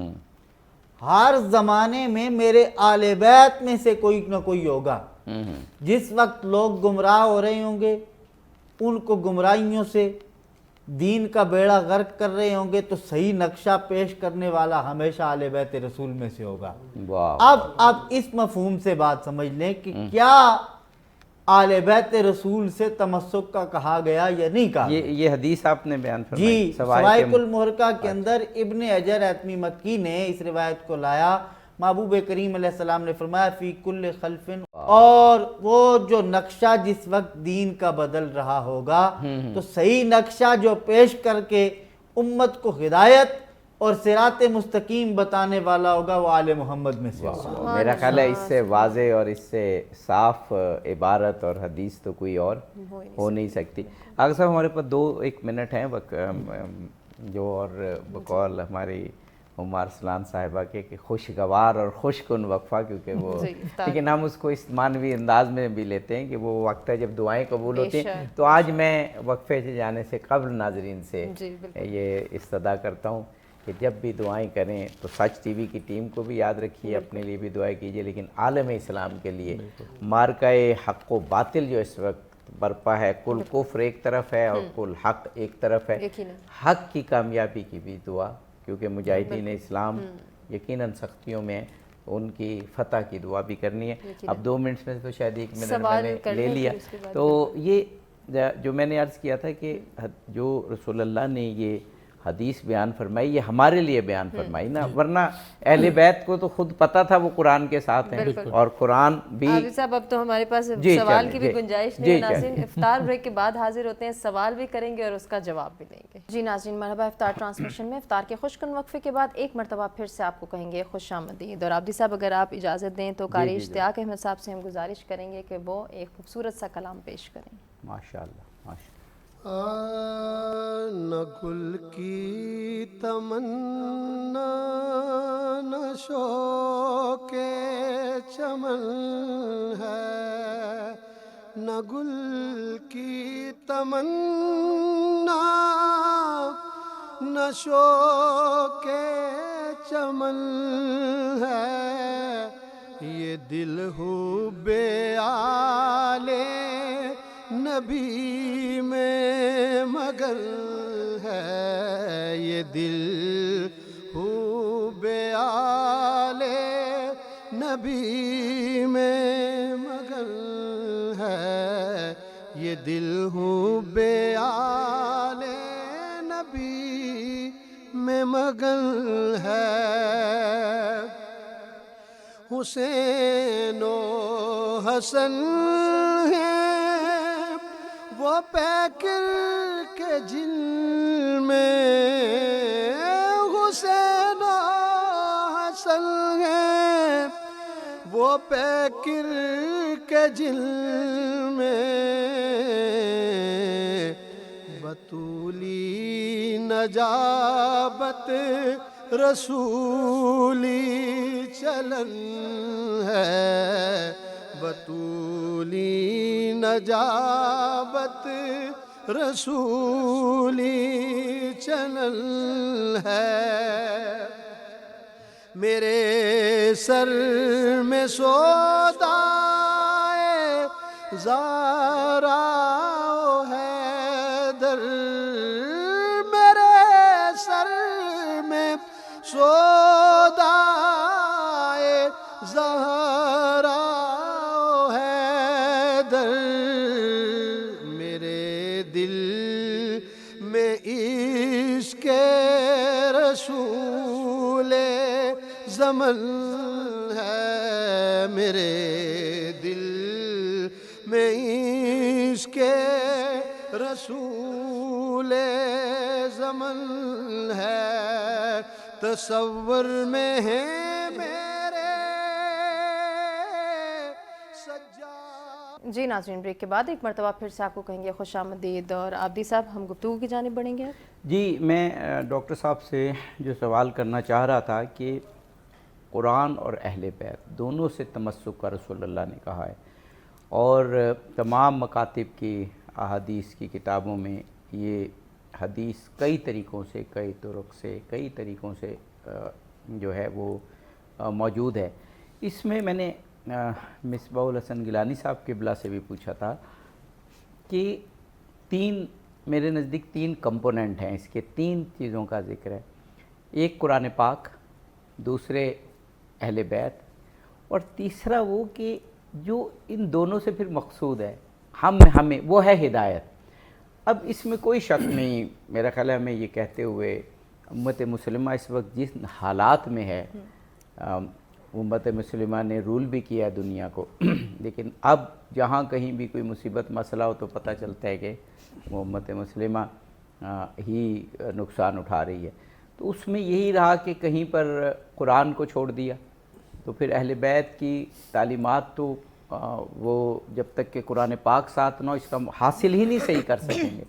ہر زمانے میں میرے آل بیت میں سے کوئی نہ کوئی ہوگا. جس وقت لوگ گمراہ ہو رہے ہوں گے، ان کو گمراہیوں سے دین کا بیڑا غرق کر رہے ہوں گے، تو صحیح نقشہ پیش کرنے والا ہمیشہ آل بیت رسول میں سے ہوگا. اب اس مفہوم سے بات سمجھ لیں کہ کیا آل بیت رسول سے تمسک کا کہا گیا یا نہیں کہا. یہ حدیث آپ نے بیان فرمائی. جی سوائق المحرقہ کے اندر ابن حجر حتمی مکی نے اس روایت کو لایا. محبوب کریم علیہ السلام نے فرمایا فی کل خلف، اور وہ جو نقشہ جس وقت دین کا بدل رہا ہوگا تو صحیح نقشہ جو پیش کر کے امت کو ہدایت اور صراط مستقیم بتانے والا ہوگا وہ آل محمد میں سے ہوگا. میرا خیال ہے اس سے واضح اور اس سے صاف عبارت اور حدیث تو کوئی اور ہو نہیں سکتی. آگے صاحب ہمارے پاس 2-1 منٹ ہیں جو اور بقول ہماری عمر ارسلان صاحبہ کے کہ خوشگوار اور خوش کن وقفہ، کیونکہ وہ لیکن ہم اس کو اس معنوی انداز میں بھی لیتے ہیں کہ وہ وقت ہے جب دعائیں قبول ہوتی ہیں. تو آج میں وقفے سے جانے سے قبل ناظرین سے یہ استدعا کرتا ہوں کہ جب بھی دعائیں کریں تو سچ ٹی وی کی ٹیم کو بھی یاد رکھیے، اپنے لیے بھی دعائیں کیجیے، لیکن عالم اسلام کے لیے مارکہ حق و باطل جو اس وقت برپا ہے، کل کفر ایک طرف ہے اور کل حق ایک طرف ہے، حق کی کامیابی کی بھی دعا، کیونکہ مجاہدین اسلام یقیناً سختیوں میں ان کی فتح کی دعا بھی کرنی ہے. اب 2 منٹ میں تو شاید 1 منٹ میں نے لے لیا. تو یہ جو میں نے عرض کیا تھا کہ جو رسول اللہ نے یہ حدیث بیان فرمائی، یہ ہمارے لیے بیان فرمائی نا، ورنہ اہل بیت کو تو خود پتہ تھا وہ قرآن کے ساتھ ہیں اور قرآن بھی. عابد صاحب اب تو ہمارے پاس سوال کی بھی گنجائش نہیں ہے. ناظرین افطار بریک کے بعد حاضر ہوتے ہیں، سوال بھی کریں گے اور اس کا جواب بھی دیں گے. جی ناظرین مرحبا، افطار ٹرانسمیشن میں افطار کے خوش کن وقفے کے بعد ایک مرتبہ پھر سے آپ کو کہیں گے خوش آمدید. اور عابد صاحب اگر آپ اجازت دیں تو قاری اشتیاق احمد صاحب سے ہم گزارش کریں گے کہ وہ ایک خوبصورت سا کلام پیش کریں. ماشاءاللہ ماشاءاللہ. نہ گل کی تمنا نہ شوق چمن ہے، نہ گل کی تمنا نہ شوق چمن ہے، یہ دل حب آل نبی میں مگن ہے، یہ دل حب آل نبی میں مگن ہے، یہ دل حب آل نبی میں مگن ہے. حسین و حسن ہیں وہ پیکر کے جن میں، حسین و حسن ہیں وہ پیکر کے جن میں، بطولی نجابت رسولی چلن ہے، بطولی نجابت رسولی چلن ہے. میرے سر میں سودائے زہرا و حیدر، میرے سر میں سودائے زہرا و حیدر، میرے دل میں عشق رسول زمن ہے، میرے دل میں عشق رسول زمن ہے، تصور میں ہے میرے سجاد. جی ناظرین بریک کے بعد ایک مرتبہ پھر سے آپ کو کہیں گے خوش آمدید. اور عابدی صاحب ہم گفتگو کی جانب بڑھیں گے. جی میں ڈاکٹر صاحب سے جو سوال کرنا چاہ رہا تھا کہ قرآن اور اہل بیت دونوں سے تمسک کا رسول اللہ نے کہا ہے، اور تمام مکاتب کی احادیث کی کتابوں میں یہ حدیث کئی طریقوں سے، کئی طرق سے، کئی طریقوں سے جو ہے وہ موجود ہے۔ اس میں میں نے مصباح الحسن گیلانی صاحب قبلہ سے بھی پوچھا تھا کہ میرے نزدیک 3 کمپوننٹ ہیں اس کے، 3 چیزوں کا ذکر ہے، ایک قرآن پاک، دوسرے اہل بیت، اور تیسرا وہ کہ جو ان دونوں سے پھر مقصود ہے ہمیں وہ ہے ہدایت۔ اب اس میں کوئی شک نہیں، میرا خیال ہے ہمیں یہ کہتے ہوئے امت مسلمہ اس وقت جس حالات میں ہے، امت مسلمہ نے رول بھی کیا دنیا کو، لیکن اب جہاں کہیں بھی کوئی مصیبت مسئلہ ہو تو پتہ چلتا ہے کہ وہ امت مسلمہ ہی نقصان اٹھا رہی ہے۔ تو اس میں یہی رہا کہ کہیں پر قرآن کو چھوڑ دیا، تو پھر اہل بیت کی تعلیمات تو وہ جب تک کہ قرآن پاک ساتھ نہ ہو اس کا حاصل ہی نہیں صحیح کر سکیں گے،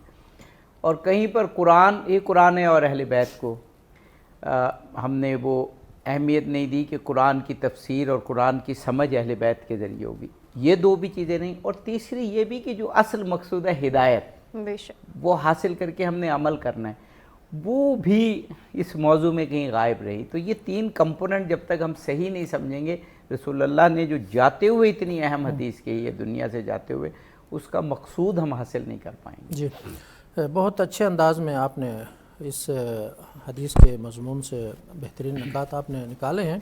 اور کہیں پر قرآن ہے اور اہل بیت کو ہم نے وہ اہمیت نہیں دی کہ قرآن کی تفسیر اور قرآن کی سمجھ اہل بیت کے ذریعے ہوگی، یہ 2 بھی چیزیں نہیں، اور تیسری یہ بھی کہ جو اصل مقصود ہے ہدایت، بے شک وہ حاصل کر کے ہم نے عمل کرنا ہے، وہ بھی اس موضوع میں کہیں غائب رہی۔ تو یہ 3 کمپوننٹ جب تک ہم صحیح نہیں سمجھیں گے، رسول اللہ نے جو جاتے ہوئے اتنی اہم حدیث کہی ہے دنیا سے جاتے ہوئے، اس کا مقصود ہم حاصل نہیں کر پائیں گے۔ جی، بہت اچھے انداز میں آپ نے اس حدیث کے مضمون سے بہترین نکات آپ نے نکالے ہیں۔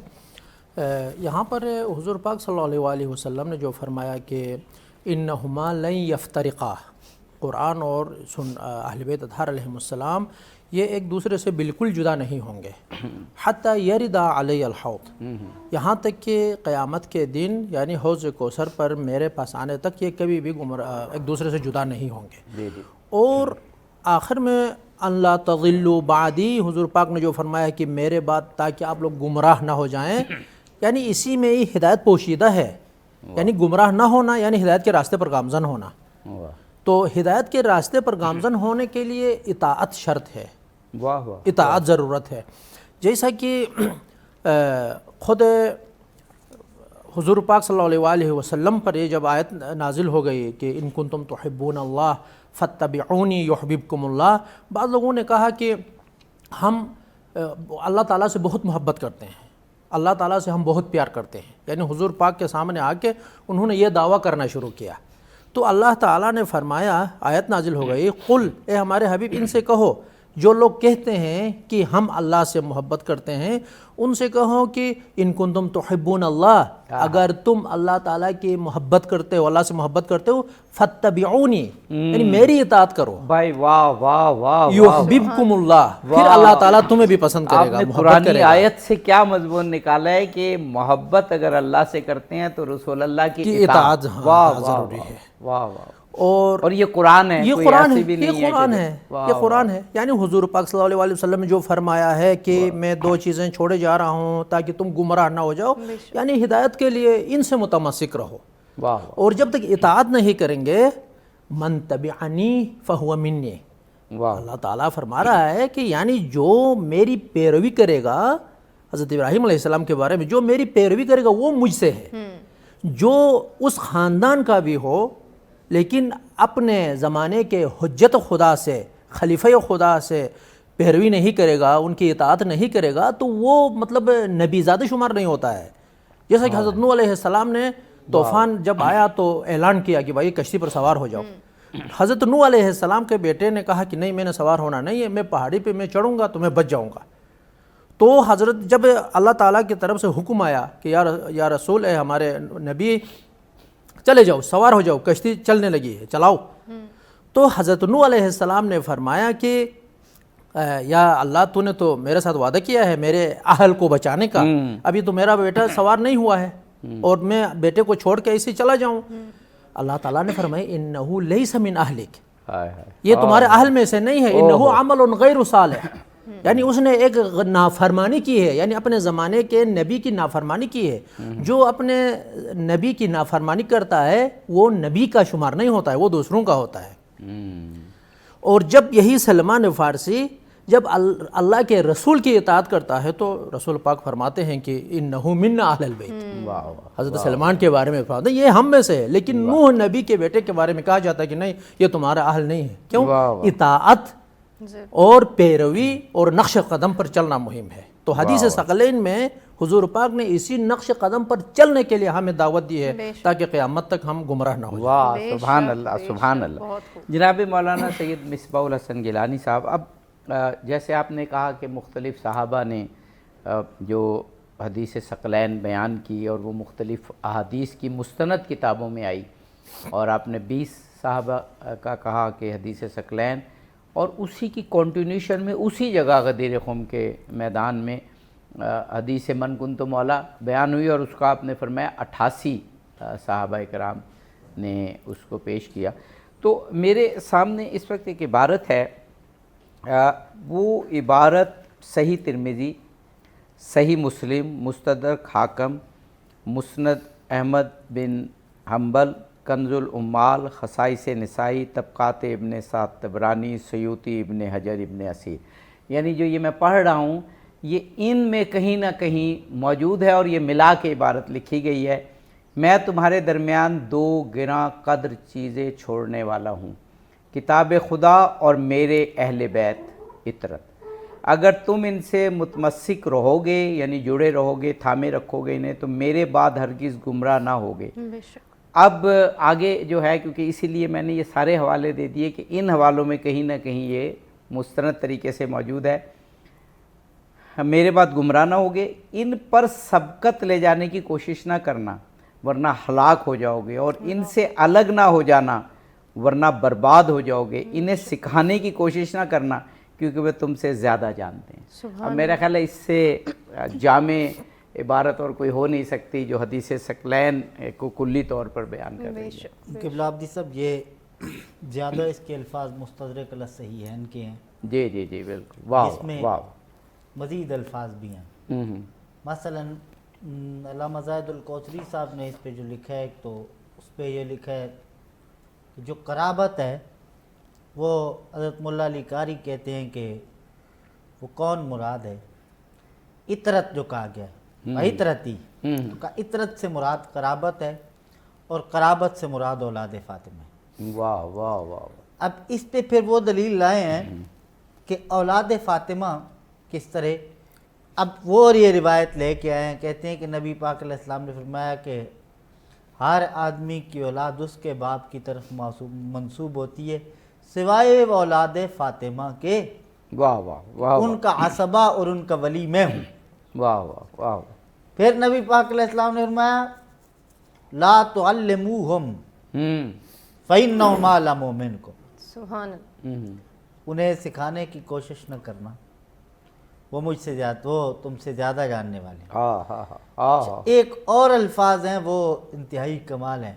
یہاں پر حضور پاک صلی اللہ علیہ وسلم نے جو فرمایا کہ انہما لن یفترقا، قرآن اور اہل بیت اطہار علیہم السلام یہ ایک دوسرے سے بالکل جدا نہیں ہوں گے، حتی یردا علی الحوض، یہاں تک کہ قیامت کے دن یعنی حوض کوثر پر میرے پاس آنے تک یہ کبھی بھی ایک دوسرے سے جدا نہیں ہوں گے۔ اور آخر میں ان لا تضلوا بعدی، حضور پاک نے جو فرمایا کہ میرے بعد تاکہ آپ لوگ گمراہ نہ ہو جائیں، یعنی اسی میں ہی ہدایت پوشیدہ ہے، یعنی گمراہ نہ ہونا یعنی ہدایت کے راستے پر گامزن ہونا۔ تو ہدایت کے راستے پر گامزن ہونے کے لیے اطاعت شرط ہے، اطاعت ضرورت ہے۔ جیسا کہ خود حضور پاک صلی اللہ علیہ وسلم پر یہ جب آیت نازل ہو گئی کہ ان کنتم تحبون اللہ فاتبعونی یحببکم اللہ، بعض لوگوں نے کہا کہ ہم اللہ تعالیٰ سے بہت محبت کرتے ہیں، اللہ تعالیٰ سے ہم بہت پیار کرتے ہیں، یعنی حضور پاک کے سامنے آ کے انہوں نے یہ دعویٰ کرنا شروع کیا۔ تو اللہ تعالیٰ نے فرمایا، آیت نازل ہو گئی، قل، اے ہمارے حبیب ان سے کہو جو لوگ کہتے ہیں کہ ہم اللہ سے محبت کرتے ہیں، ان سے کہو کہ ان کنتم تحبون اللہ، اگر تم اللہ تعالیٰ کی محبت کرتے ہو، اللہ سے محبت کرتے ہو، فاتبعونی، یعنی میری اطاعت کرو، بھائی واہ واہ واہ، یحببکم اللہ، پھر اللہ تعالیٰ تمہیں بھی پسند کرے گا، محبت قرآن کرے گا۔ آیت سے کیا مضمون نکالا ہے کہ محبت اگر اللہ سے کرتے ہیں تو رسول اللہ کی اطاعت ضروری ہے۔ واہ واہ، اور یہ قرآن ہے، یہ کوئی قرآن ہے، ایسی بھی نہیں یہ قرآن ہے، یہ قرآن ہے، یعنی حضور پاک صلی اللہ علیہ وسلم نے جو فرمایا ہے کہ میں 2 چیزیں چھوڑے جا رہا ہوں تاکہ تم گمراہ نہ ہو جاؤ، یعنی ہدایت کے لیے ان سے متمسک رہو۔ اور جب تک اطاعت نہیں کریں گے، من تبعنی فہو منی، اللہ تعالیٰ فرما رہا ہے کہ یعنی جو میری پیروی کرے گا، حضرت ابراہیم علیہ السلام کے بارے میں، جو میری پیروی کرے گا وہ مجھ سے ہے، جو اس خاندان کا بھی ہو لیکن اپنے زمانے کے حجت خدا سے، خلیفہ خدا سے پیروی نہیں کرے گا، ان کی اطاعت نہیں کرے گا، تو وہ مطلب نبی زادہ شمار نہیں ہوتا ہے۔ جیسا کہ حضرت نوح علیہ السلام نے طوفان جب آیا تو اعلان کیا کہ بھائی کشتی پر سوار ہو جاؤ، حضرت نوح علیہ السلام کے بیٹے نے کہا کہ نہیں، میں نے سوار ہونا نہیں ہے، میں پہاڑی پہ میں چڑھوں گا تو میں بچ جاؤں گا۔ تو حضرت جب اللہ تعالیٰ کی طرف سے حکم آیا کہ یا رسول، اے ہمارے نبی، چلے جاؤ، سوار ہو جاؤ، کشتی چلنے لگی ہے، چلاؤ، تو حضرت نوح علیہ السلام نے فرمایا کہ یا اللہ، تو نے تو میرے ساتھ وعدہ کیا ہے میرے اہل کو بچانے کا، ابھی تو میرا بیٹا سوار نہیں ہوا ہے اور میں بیٹے کو چھوڑ کے ایسے چلا جاؤں۔ اللہ تعالیٰ نے فرمایا انہو لیس من اہلک، یہ تمہارے اہل میں سے نہیں ہے، انہو عمل غیر صالح، یعنی اس نے ایک نافرمانی کی ہے، یعنی اپنے زمانے کے نبی کی نافرمانی کی ہے۔ جو اپنے نبی کی نافرمانی کرتا ہے وہ نبی کا شمار نہیں ہوتا ہے، وہ دوسروں کا ہوتا ہے۔ اور جب یہی سلمان فارسی جب اللہ کے رسول کی اطاعت کرتا ہے تو رسول پاک فرماتے ہیں کہ انہو من اہل البیت. واہ واہ حضرت سلمان کے بارے میں فرماتے ہیں یہ ہم میں سے ہے، لیکن نوح نبی کے بیٹے کے بارے میں کہا جاتا ہے کہ نہیں یہ تمہارا اہل نہیں ہے. کیوں؟ اطاعت اور پیروی اور نقش قدم پر چلنا مہم ہے. تو حدیث ثقلین میں حضور پاک نے اسی نقش قدم پر چلنے کے لیے ہمیں دعوت دی ہے تاکہ قیامت تک ہم گمراہ نہ ہو جائیں. واہ سبحان اللہ سبحان اللہ. جناب مولانا سید مصباح الحسن گیلانی صاحب، اب جیسے آپ نے کہا کہ مختلف صحابہ نے جو حدیث ثقلین بیان کی اور وہ مختلف احادیث کی مستند کتابوں میں آئی، اور آپ نے 20 صحابہ کا کہا کہ حدیث ثقلین، اور اسی کی کنٹینیوشن میں اسی جگہ غدیر خم کے میدان میں حدیث من کنت مولا بیان ہوئی، اور اس کا آپ نے فرمایا 88 صحابہ کرام نے اس کو پیش کیا. تو میرے سامنے اس وقت ایک عبارت ہے، وہ عبارت صحیح ترمذی، صحیح مسلم، مستدرک حاکم، مسند احمد بن حنبل، کنز العمال، خصائص نسائی، طبقات ابن سعد طبرانی، سیوطی، ابن حجر، ابن اسیر، یعنی جو یہ میں پڑھ رہا ہوں یہ ان میں کہیں نہ کہیں موجود ہے، اور یہ ملا کے عبارت لکھی گئی ہے. میں تمہارے درمیان 2 گراں قدر چیزیں چھوڑنے والا ہوں، کتاب خدا اور میرے اہل بیت عطرت. اگر تم ان سے متمسک رہو گے، یعنی جڑے رہو گے، تھامے رکھو گے انہیں، تو میرے بعد ہرگز گمراہ نہ ہوگے. اب آگے جو ہے، کیونکہ اسی لیے میں نے یہ سارے حوالے دے دیے کہ ان حوالوں میں کہیں نہ کہیں یہ مستند طریقے سے موجود ہے. میرے بعد گمراہ نہ ہوگے، ان پر سبقت لے جانے کی کوشش نہ کرنا ورنہ ہلاک ہو جاؤ گے، اور ان سے الگ نہ ہو جانا ورنہ برباد ہو جاؤ گے. انہیں سکھانے کی کوشش نہ کرنا کیونکہ وہ تم سے زیادہ جانتے ہیں. اب میرا خیال ہے اس سے جامع عبارت اور کوئی ہو نہیں سکتی جو حدیث ثقلین کو کلی طور پر بیان کر رہی ہے. قبلہ عابدی صاحب یہ زیادہ اس کے الفاظ مستدرک الصحیحین کے ہیں. جی جی جی بالکل. واہ اس میں واہ. مزید الفاظ بھی ہیں. مثلا علامہ زاہد الکوثری صاحب نے اس پہ جو لکھا ہے، تو اس پہ یہ لکھا ہے کہ جو قرابت ہے وہ حضرت مولا علی قاری کہتے ہیں کہ وہ کون مراد ہے. عطرت جو کہا گیا ہے، عطرتی، تو عطرت سے مراد قرابت ہے، اور قرابت سے مراد اولاد فاطمہ ہے. واہ واہ واہ. اب اس پہ پھر وہ دلیل لائے ہیں کہ اولاد فاطمہ کس طرح. اب وہ اور یہ روایت لے کے آئے ہیں، کہتے ہیں کہ نبی پاک علیہ السلام نے فرمایا کہ ہر آدمی کی اولاد اس کے باپ کی طرف منسوب ہوتی ہے سوائے اولاد فاطمہ کے. واہ واہ واہ. ان کا عصبہ اور ان کا ولی میں ہوں. واہ واہ واہ. پھر نبی پاک علیہ السلام نے فرمایا لا تعلموہم فإنہم أعلم منکم. سبحان اللہ. انہیں سکھانے کی کوشش نہ کرنا، وہ مجھ سے زیادہ، وہ تم سے زیادہ جاننے والے ہیں. ایک اور الفاظ ہیں وہ انتہائی کمال ہیں.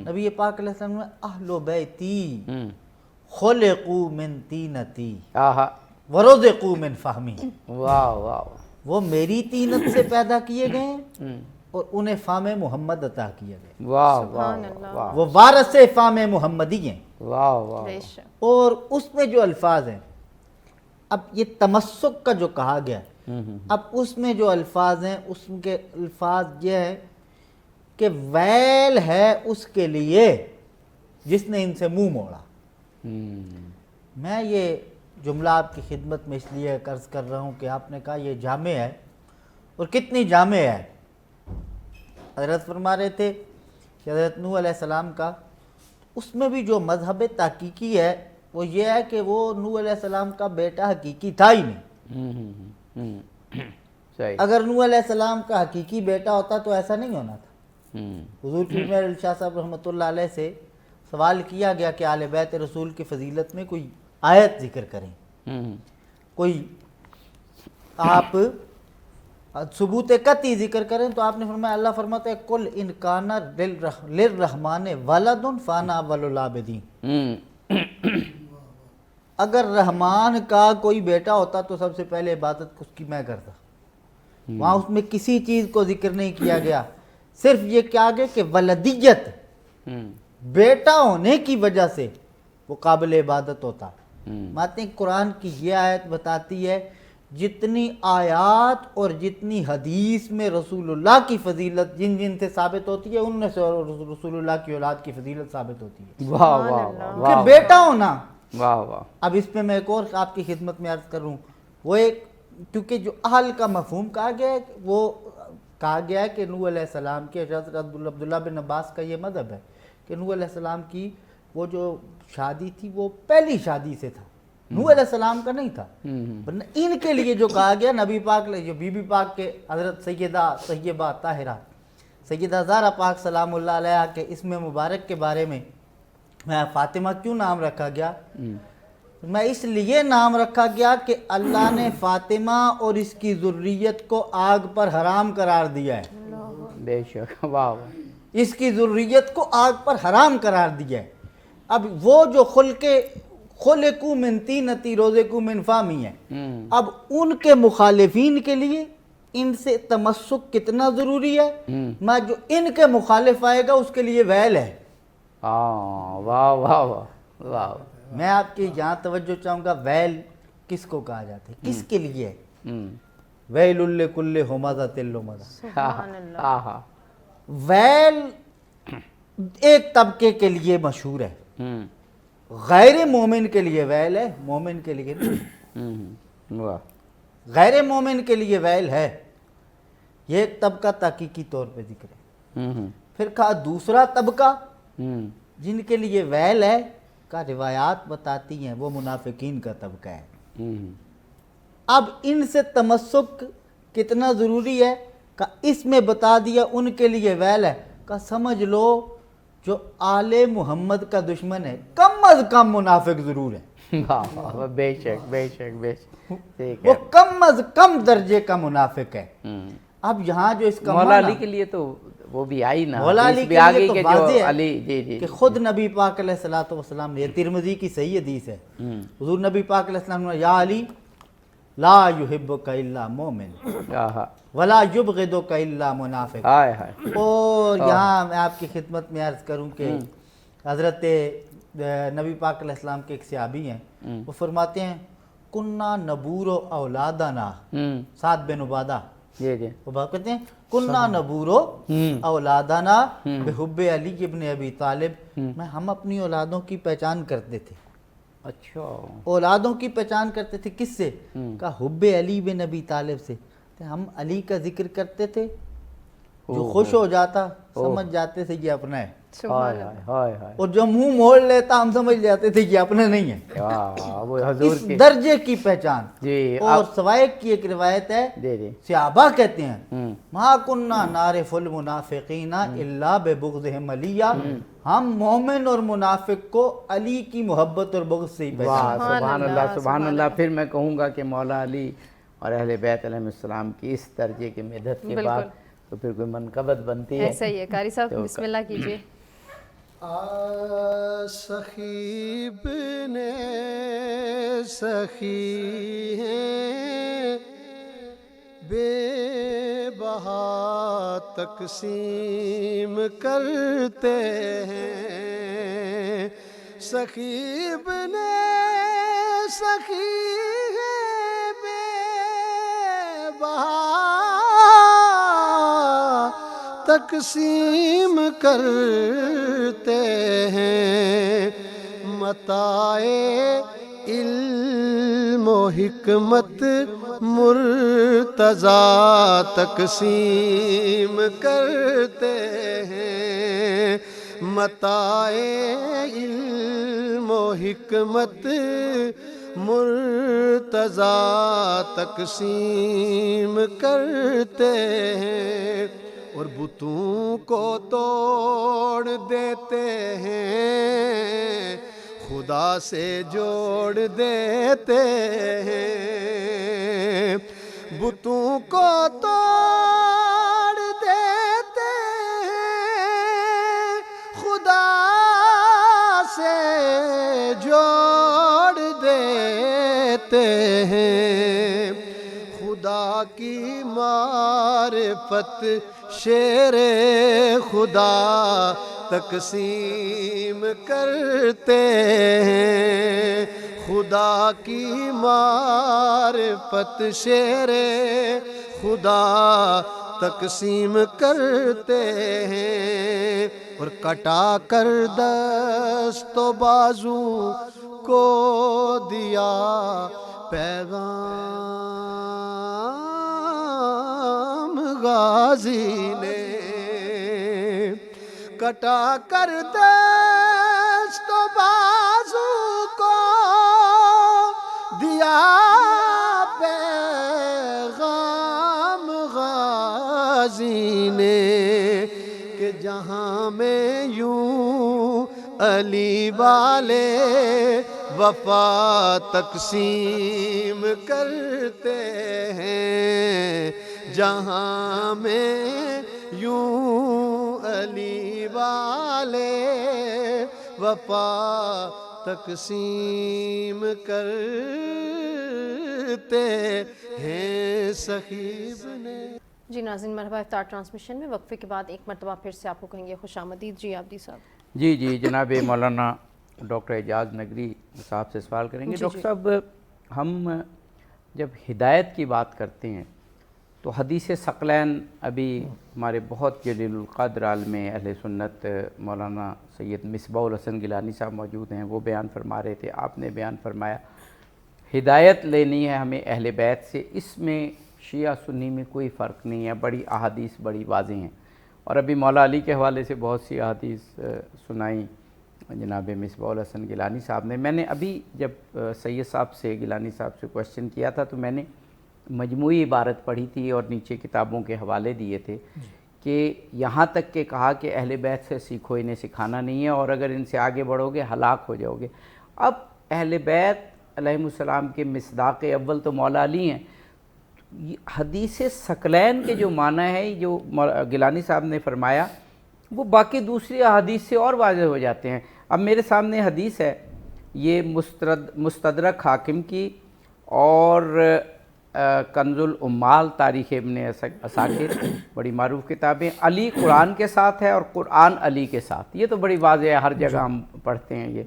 نبی پاک علیہ السلام نے اہل بیتی خلقوا من طینتی ورزقوا من فہمی. واہ واہ. وہ میری طینت سے پیدا کیے گئے ہیں اور انہیں فہم محمد عطا کیا گیا. واہ واہ. وہ وارث فہم محمدی ہیں. واہ واہ. اور اس میں جو الفاظ ہیں، اب یہ تمسک کا جو کہا گیا، اب اس میں جو الفاظ ہیں اس کے الفاظ یہ ہے کہ ویل ہے اس کے لیے جس نے ان سے منہ موڑا. میں یہ جملہ آپ کی خدمت میں اس لیے عرض کر رہا ہوں کہ آپ نے کہا یہ جامع ہے، اور کتنی جامع ہے. حضرت فرما رہے تھے کہ حضرت نوح علیہ السلام کا اس میں بھی جو مذہب تحقیقی ہے وہ یہ ہے کہ وہ نوح علیہ السلام کا بیٹا حقیقی تھا ہی نہیں. اگر نوح علیہ السلام کا حقیقی بیٹا ہوتا تو ایسا نہیں ہونا تھا. حضور پیر علی شاہ صاحب رحمۃ اللہ علیہ سے سوال کیا گیا کہ آل بیت رسول کی فضیلت میں کوئی آیت ذکر کریں، کوئی آپ ثبوت قطعی ذکر کریں، تو آپ نے فرمایا، اللہ فرماتا ہے کل ان کان للرحمن ولد فانا اول العابدین. اگر رحمان کا کوئی بیٹا ہوتا تو سب سے پہلے عبادت اس کی میں کرتا. وہاں اس میں کسی چیز کو ذکر نہیں کیا گیا، صرف یہ کیا گیا کہ ولدیت، بیٹا ہونے کی وجہ سے وہ قابل عبادت ہوتا. ماتے قرآن کی یہ آیت بتاتی ہے جتنی آیات اور جتنی حدیث میں رسول اللہ کی فضیلت جن جن سے ثابت ہوتی ہے ان میں سے رسول اللہ کی اولاد کی فضیلت ثابت ہوتی ہے واہ واہ واہ کہ بیٹا ہونا. واہ واہ. اب اس پہ میں ایک اور آپ کی خدمت میں عرض کروں, وہ ایک کیونکہ جو اہل کا مفہوم کہا گیا ہے وہ کہا گیا ہے کہ نوح علیہ السلام کے, حضرت عبداللہ بن عباس کا یہ مذہب ہے کہ نوح علیہ السلام کی وہ جو شادی تھی وہ پہلی شادی سے تھا, نوح علیہ السلام کا نہیں تھا. ورنہ ان کے لیے جو کہا گیا نبی پاک جو بی بی پاک کے حضرت سیدہ طیبہ طاہرہ سیدہ زہرا پاک سلام اللہ علیہ کے اسم مبارک کے بارے میں فاطمہ کیوں نام رکھا گیا؟ میں اس لیے نام رکھا گیا کہ اللہ نے فاطمہ اور اس کی ذریت کو آگ پر حرام قرار دیا ہے. بے شک. واہ واہ. اس کی ذریت کو آگ پر حرام قرار دیا ہے. اب وہ جو خلقو من طینتی روزقو من فامی ہے, اب ان کے مخالفین کے لیے ان سے تمسک کتنا ضروری ہے, میں جو ان کے مخالف آئے گا اس کے لیے ویل ہے. واہ واہ واہ واہ. میں آپ کی یہاں توجہ چاہوں گا, ویل کس کو کہا جاتا ہے, کس کے لیے ہے؟ ویل لکل ہمزۃ لمزہ. ویل ایک طبقے کے لیے مشہور ہے, غیر مومن کے لیے ویل ہے, مومن کے لیے نہیں. غیر مومن کے لیے ویل ہے, یہ ایک طبقہ تحقیقی طور پہ ذکر ہے. پھر کہا دوسرا طبقہ جن کے لیے ویل ہے کا روایات بتاتی ہیں وہ منافقین کا طبقہ ہے. اب ان سے تمسک کتنا ضروری ہے کہ اس میں بتا دیا ان کے لیے ویل ہے, کہ سمجھ لو جو آل محمد کا دشمن ہے کم از کم منافق ضرور ہے. بے شک بے شک بے شک. وہ کم از کم درجے کا منافق ہے. اب یہاں جو اس کا مولا علی کے لیے تو وہ بھی آئی نا, مولا علی کے لیے تو واضح ہے کہ خود نبی پاک علیہ السلام نے, یہ ترمذی کی صحیح حدیث ہے, حضور نبی پاک علیہ السلام نے یا علی لا یحبک الا مومن ولا یبغضک الا منافق. اور یہاں میں آپ کی خدمت میں عرض کروں کہ حضرت نبی پاک علیہ السلام کے ایک صحابی ہیں, وہ فرماتے ہیں کننا نبور اولادنا, سعد بن عبادہ وہ بات کہتے ہیں کننا نبورو اولادنا بحب علی ابن ابی طالب, میں ہم اپنی اولادوں کی پہچان کرتے تھے. اچھا, اولادوں کی پہچان کرتے تھے کس سے؟ کہا حب علی بن ابی طالب سے. ہم علی کا ذکر کرتے تھے, جو خوش ہو جاتا سمجھ جاتے تھے یہ اپنا ہے, اور جو منہ موڑ لیتا ہم سمجھ جاتے تھے یہ اپنا نہیں ہے. اس درجے کی پہچان. اور سوائق کی ایک روایت ہے, صحابہ کہتے ہیں ما کننا نعرف المنافقین الا ببغضهم علیہ, ہم مومن اور منافق کو علی کی محبت اور بغض سے ہی پہچان. سبحان اللہ سبحان اللہ. پھر میں کہوں گا کہ مولا علی اور اہل بیت علیہ السلام کی اس درجے کی مدحت کے بعد تو پھر کوئی منقبت بنتی ہے. ایسا ہی ہے. قاری صاحب بسم اللہ کیجئے. سخی بن سخی ہیں بے بہا تقسیم کرتے ہیں, سخی بن سخی ہیں بے بہا تقسیم کرتے ہیں, متاع علم و حکمت مرتضی تقسیم کرتے ہیں, متاع علم و حکمت مرتضی تقسیم کرتے ہیں, اور بتوں کو توڑ دیتے ہیں خدا سے جوڑ دیتے ہیں, بتوں کو توڑ دیتے ہیں خدا سے جوڑ دیتے ہیں, خدا کی معرفت شیر خدا تقسیم کرتے ہیں, خدا کی معرفت شیر خدا تقسیم کرتے ہیں، اور کٹا کر دست و بازو کو دیا پیغام غازی نے، کٹا کر دست و بازو کو دیا پیغام غازی نے، کہ جہاں میں یوں علی والے وفا تقسیم کرتے ہیں، جہاں میں یوں علی والے وفا تقسیم کرتے ہیں، سخیب نے۔ جی ناظرین، مرحبا افطار ٹرانسمیشن میں وقفے کے بعد ایک مرتبہ پھر سے آپ کو کہیں گے خوش آمدید۔ جی عابدی صاحب۔ جی جناب مولانا ڈاکٹر اعجاز نگری صاحب سے سوال کریں گے۔ ڈاکٹر صاحب، ہم جب ہدایت کی بات کرتے ہیں تو حدیث ثقلین ابھی ہمارے بہت جلیل القدر عالم اہل سنت مولانا سید مصباح الحسن گیلانی صاحب موجود ہیں، وہ بیان فرما رہے تھے، آپ نے بیان فرمایا ہدایت لینی ہے ہمیں اہل بیت سے، اس میں شیعہ سنی میں کوئی فرق نہیں ہے، بڑی احادیث بڑی واضح ہیں، اور ابھی مولا علی کے حوالے سے بہت سی احادیث سنائیں جناب مصباح الحسن گیلانی صاحب نے۔ میں نے ابھی جب سید صاحب سے گیلانی صاحب سے کوشچن کیا تھا تو میں نے مجموعی عبارت پڑھی تھی اور نیچے کتابوں کے حوالے دیے تھے کہ یہاں تک کہ کہا کہ اہل بیت سے سیکھو، انہیں سکھانا نہیں ہے، اور اگر ان سے آگے بڑھو گے ہلاک ہو جاؤ گے۔ اب اہل بیت علیہم السلام کے مصداق اول تو مولا علی ہیں، حدیث ثقلین کے جو معنی ہے جو گیلانی صاحب نے فرمایا وہ باقی دوسری احادیث سے اور واضح ہو جاتے ہیں۔ اب میرے سامنے حدیث ہے، یہ مستدرک حاکم کی اور کنز العمال تاریخ ابن عساکر بڑی معروف کتابیں، علی قرآن کے ساتھ ہے اور قرآن علی کے ساتھ، یہ تو بڑی واضح ہے، ہر جگہ ہم پڑھتے ہیں، یہ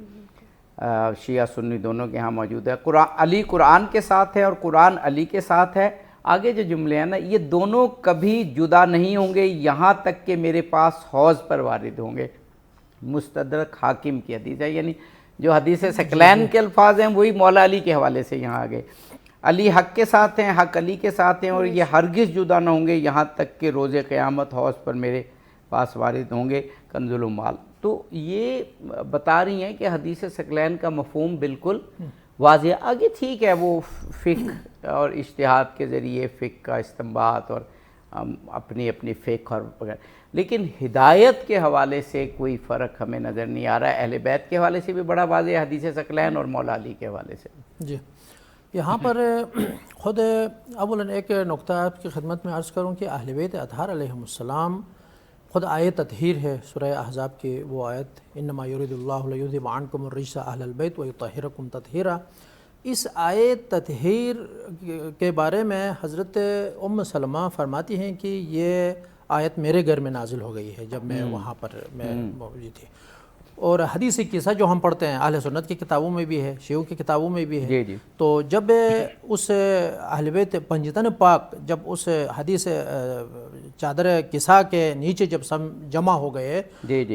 شیعہ سنی دونوں کے ہاں موجود ہے۔ علی قرآن کے ساتھ ہے اور قرآن علی کے ساتھ ہے۔ آگے جو جملے ہیں نا، یہ دونوں کبھی جدا نہیں ہوں گے یہاں تک کہ میرے پاس حوض پر وارد ہوں گے۔ مستدرک حاکم کی حدیث ہے، یعنی جو حدیث ثقلین کے الفاظ ہیں وہی مولا علی کے حوالے سے یہاں آگے، علی حق کے ساتھ ہیں، حق علی کے ساتھ ہیں، اور یہ ہرگز جدا نہ ہوں گے یہاں تک کہ روز قیامت حوض پر میرے پاس وارد ہوں گے، کنز العمال۔ تو یہ بتا رہی ہیں کہ حدیث ثقلین کا مفہوم بالکل واضح ہے۔ آگے ٹھیک ہے، وہ فقہ اور اجتہاد کے ذریعے فقہ کا استنباط اور اپنی فقہ اور وغیرہ، لیکن ہدایت کے حوالے سے کوئی فرق ہمیں نظر نہیں آ رہا ہے۔ اہل بیت کے حوالے سے بھی بڑا واضح ہے حدیث ثقلین، اور مولا علی کے حوالے سے۔ جی، یہاں پر خود اولاً ایک نقطہ آپ کی خدمت میں عرض کروں کہ اہل بیت اطہار علیہم السلام خود آیت تطہیر ہے، سورہ احزاب کی وہ آیت، انما یرید اللہ لیذھب عنکم الرجس اہل البیت ویطہرکم تطہیرا۔ اس آیت تطہیر کے بارے میں حضرت ام سلمہ فرماتی ہیں کہ یہ آیت میرے گھر میں نازل ہو گئی ہے جب میں وہاں پر میں موجود تھی۔ اور حدیث قصہ جو ہم پڑھتے ہیں اہل سنت کی کتابوں میں بھی ہے، شیعوں کی کتابوں میں بھی ہے، تو جب اس اہل بیت پنجتن پاک جب اس حدیث چادر قصہ کے نیچے جب جمع ہو گئے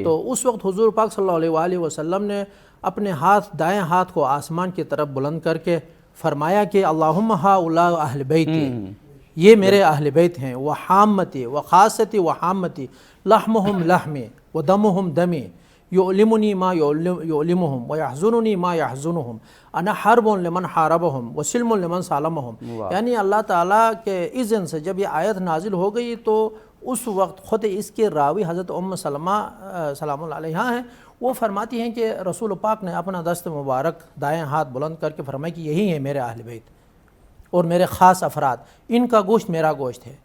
تو اس وقت حضور پاک صلی اللہ علیہ وسلم نے اپنے دائیں ہاتھ کو آسمان کی طرف بلند کر کے فرمایا کہ اللہم ہؤلاء اہل بیتی، یہ میرے اہل بیت ہیں، وحامتی وخاصتی وحامتی، لحمہم لحمی ودمہم دمی، یعلمنی ما یعلمہم ویحزننی ما یحزنہم، انا حرب لمن حاربہم وسلم لمن سالمہم۔ یعنی اللہ تعالیٰ کے اذن سے جب یہ آیت نازل ہو گئی تو اس وقت خود اس کے راوی حضرت ام سلمہ سلام اللہ علیہا ہیں، وہ فرماتی ہیں کہ رسول پاک نے اپنا دست مبارک دائیں ہاتھ بلند کر کے فرمایا کہ یہی ہیں میرے اہل بیت اور میرے خاص افراد، ان کا گوشت میرا گوشت ہے،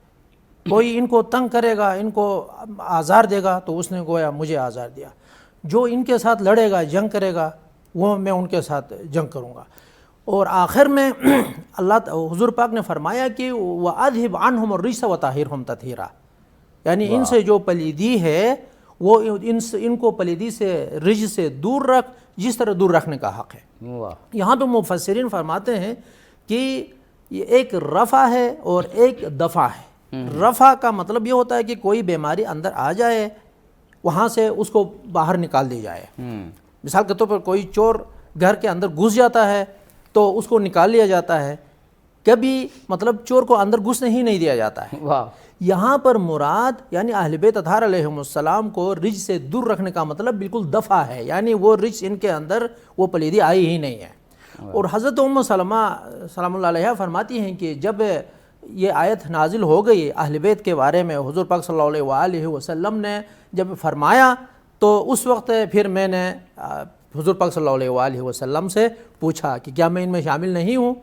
کوئی ان کو تنگ کرے گا، ان کو آزار دے گا تو اس نے گویا مجھے آزار دیا، جو ان کے ساتھ لڑے گا جنگ کرے گا وہ میں ان کے ساتھ جنگ کروں گا۔ اور آخر میں حضور پاک نے فرمایا کہ وَأَذْهِبْ عَنْهُمُ الرِّجْسَ وَطَهِّرْهُمْ تَطْهِيرًا، یعنی ان سے جو پلیدی ہے وہ ان کو پلیدی سے رجس سے دور رکھ جس طرح دور رکھنے کا حق ہے۔ واہ یہاں تو مفسرین فرماتے ہیں کہ یہ ایک رفع ہے اور ایک دفع ہے۔ رفع کا مطلب یہ ہوتا ہے کہ کوئی بیماری اندر آ جائے، وہاں سے اس کو باہر نکال دی جائے۔ مثال کے طور پر کوئی چور گھر کے اندر گھس جاتا ہے تو اس کو نکال لیا جاتا ہے، کبھی مطلب چور کو اندر گھسنے ہی نہیں دیا جاتا ہے۔ واہ یہاں پر مراد یعنی اہل بیت اطہار علیہم السلام کو رجس سے دور رکھنے کا مطلب بالکل دفع ہے، یعنی وہ رجس ان کے اندر وہ پلیدی آئی ہی نہیں ہے۔ اور حضرت ام سلمہ سلام اللہ علیہ فرماتی ہیں کہ جب یہ آیت نازل ہو گئی اہل بیت کے بارے میں، حضور پاک صلی اللہ علیہ وآلہ وسلم نے جب فرمایا تو اس وقت پھر میں نے حضور پاک صلی اللہ علیہ وآلہ وسلم سے پوچھا کہ کیا میں ان میں شامل نہیں ہوں؟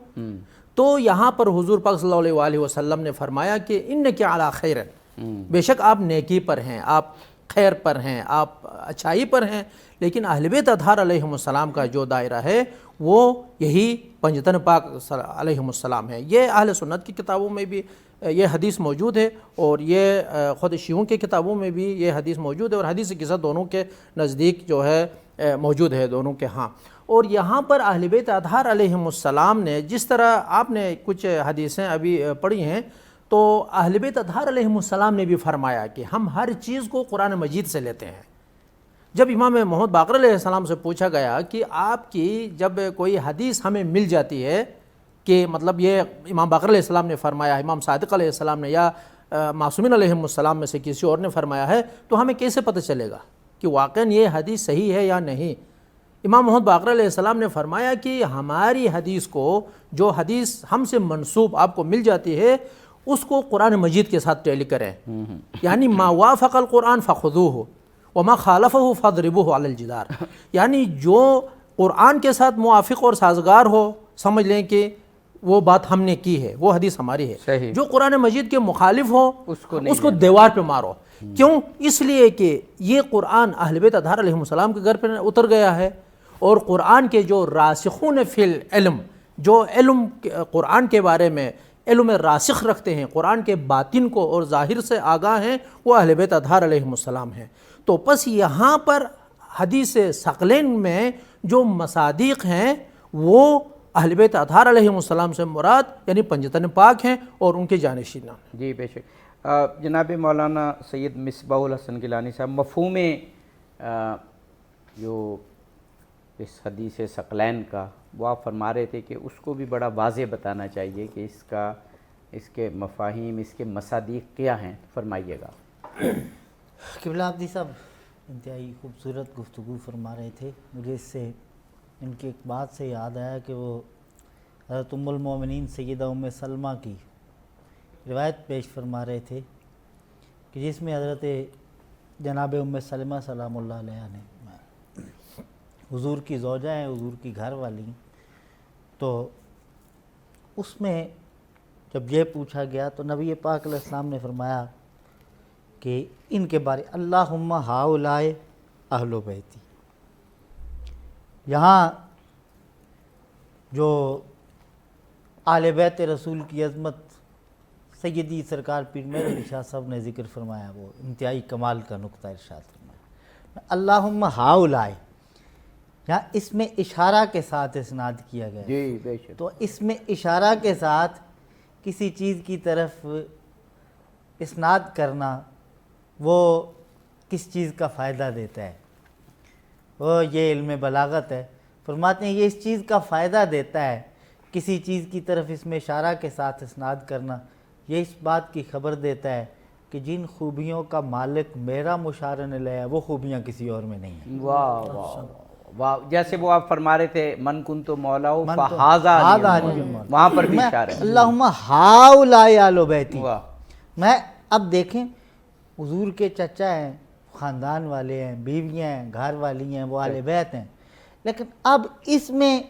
تو یہاں پر حضور پاک صلی اللہ علیہ وآلہ وسلم نے فرمایا کہ انک علی خیر، بے شک آپ نیکی پر ہیں، آپ خیر پر ہیں، آپ اچھائی پر ہیں، لیکن اہل بیت اطہار علیہم السلام کا جو دائرہ ہے وہ یہی پنجتن پاک علیہم السلام ہے۔ یہ اہل سنت کی کتابوں میں بھی یہ حدیث موجود ہے، اور یہ خود شیعوں کی کتابوں میں بھی یہ حدیث موجود ہے، اور حدیث قصہ دونوں کے نزدیک جو ہے موجود ہے، دونوں کے ہاں۔ اور یہاں پر اہل بیت اطہار علیہم السلام نے جس طرح آپ نے کچھ حدیثیں ابھی پڑھی ہیں، تو اہل بیت اطہار علیہم السلام نے بھی فرمایا کہ ہم ہر چیز کو قرآن مجید سے لیتے ہیں۔ جب امام محمد باقر علیہ السلام سے پوچھا گیا کہ آپ کی جب کوئی حدیث ہمیں مل جاتی ہے کہ مطلب یہ امام باقر علیہ السلام نے فرمایا، امام صادق علیہ السلام نے یا معصومین علیہم السلام میں سے کسی اور نے فرمایا ہے، تو ہمیں کیسے پتہ چلے گا کہ واقعاً یہ حدیث صحیح ہے یا نہیں؟ امام محمد باقر علیہ السلام نے فرمایا کہ ہماری حدیث کو، جو حدیث ہم سے منسوب آپ کو مل جاتی ہے، اس کو قرآن مجید کے ساتھ ٹیلی کریں، یعنی ما وافق القرآن فخذوہ وما خالفہ فاضربوہ علی الجدار، یعنی جو قرآن کے ساتھ موافق اور سازگار ہو سمجھ لیں کہ وہ بات ہم نے کی ہے، وہ حدیث ہماری ہے۔ صحیح۔ جو قرآن مجید کے مخالف ہو اس کو دیوار پہ مارو۔ کیوں؟ اس لیے کہ یہ قرآن اہل بیت اطہار علیہ السلام کے گھر پہ اتر گیا ہے، اور قرآن کے جو راسخون فی العلم، جو علم قرآن کے بارے میں علم راسخ رکھتے ہیں، قرآن کے باطن کو اور ظاہر سے آگاہ ہیں، وہ اہل بیت اطہار علیہ السلام ہیں۔ تو پس یہاں پر حدیث ثقلین میں جو مصادیق ہیں وہ اہل بیت اطہار علیہ السلام سے مراد یعنی پنجتن پاک ہیں اور ان کے جانشینان۔ جی بے شک۔ جناب مولانا سید مصباح الحسن گیلانی صاحب، مفہوم جو اس حدیث ثقلین کا وہ آپ فرما رہے تھے کہ اس کو بھی بڑا واضح بتانا چاہیے کہ اس کے مفاہیم، اس کے مصادیق کیا ہیں، فرمائیے گا۔ قبلہ عابدی صاحب انتہائی خوبصورت گفتگو فرما رہے تھے۔ مجھے اس سے ان کی ایک بات سے یاد آیا کہ وہ حضرت ام المومنین سیدہ ام سلمہ کی روایت پیش فرما رہے تھے کہ جس میں حضرت جناب ام سلمہ سلام اللہ علیہ نے حضور کی زوجہ ہیں، حضور کی گھر والی، تو اس میں جب یہ پوچھا گیا تو نبی پاک علیہ السلام نے فرمایا کہ ان کے بارے اللہم ہؤلاء اہل بیتی۔ یہاں جو آل بیت رسول کی عظمت سیدی سرکار پیر مہر علی شاہ صاحب نے ذکر فرمایا، وہ انتہائی کمال کا نقطہ ارشاد فرمایا۔ اللہم ہؤلاء، یہاں اس میں اشارہ کے ساتھ اسناد کیا گیا، جی بے شک۔ تو اس میں اشارہ کے ساتھ کسی چیز کی طرف اسناد کرنا وہ کس چیز کا فائدہ دیتا ہے؟ وہ یہ علم بلاغت ہے۔ فرماتے ہیں یہ اس چیز کا فائدہ دیتا ہے، کسی چیز کی طرف اس میں اشارہ کے ساتھ اسناد کرنا یہ اس بات کی خبر دیتا ہے کہ جن خوبیوں کا مالک میرا مشار علیہ ہے وہ خوبیاں کسی اور میں نہیں ہیں۔ واہ واہ واہ، جیسے وہ آپ فرما رہے تھے من کنتو مولاہو فہذا علی، وہاں پر بھی اشارہ ہے۔ اللہم ہؤلاء اہل بیتی۔ واہ، میں اب دیکھیں حضور کے چچا ہیں، خاندان والے ہیں، بیویاں ہیں، گھر والی ہیں، وہ اہل بیت ہیں، لیکن اب اس میں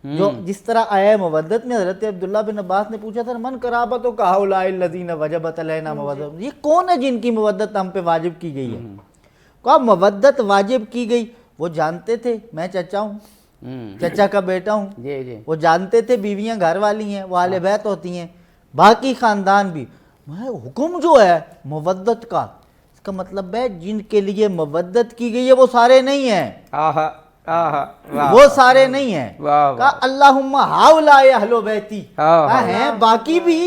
جو جس طرح آیا مودت میں حضرت عبداللہ بن عباس نے پوچھا تھا من قرابتو کہ ہؤلاء الذین وجبت علینا مودت، یہ کون ہے جن کی مودت ہم پہ واجب کی گئی ہے؟ کہا مودت واجب کی گئی، وہ جانتے تھے میں چچا ہوں، چچا کا بیٹا ہوں، جی جی، وہ جانتے تھے بیویاں گھر والی ہیں، وہ اہل بیت ہوتی ہیں، باقی خاندان بھی۔ حکم جو ہے مودت کا، اس کا مطلب ہے جن کے لیے مودت کی گئی ہے وہ سارے نہیں ہیں، واہ وہ سارے نہیں ہیں. واہ کہا اللہم ہاؤلاء اہل بیتی، ہاں ہیں باقی بھی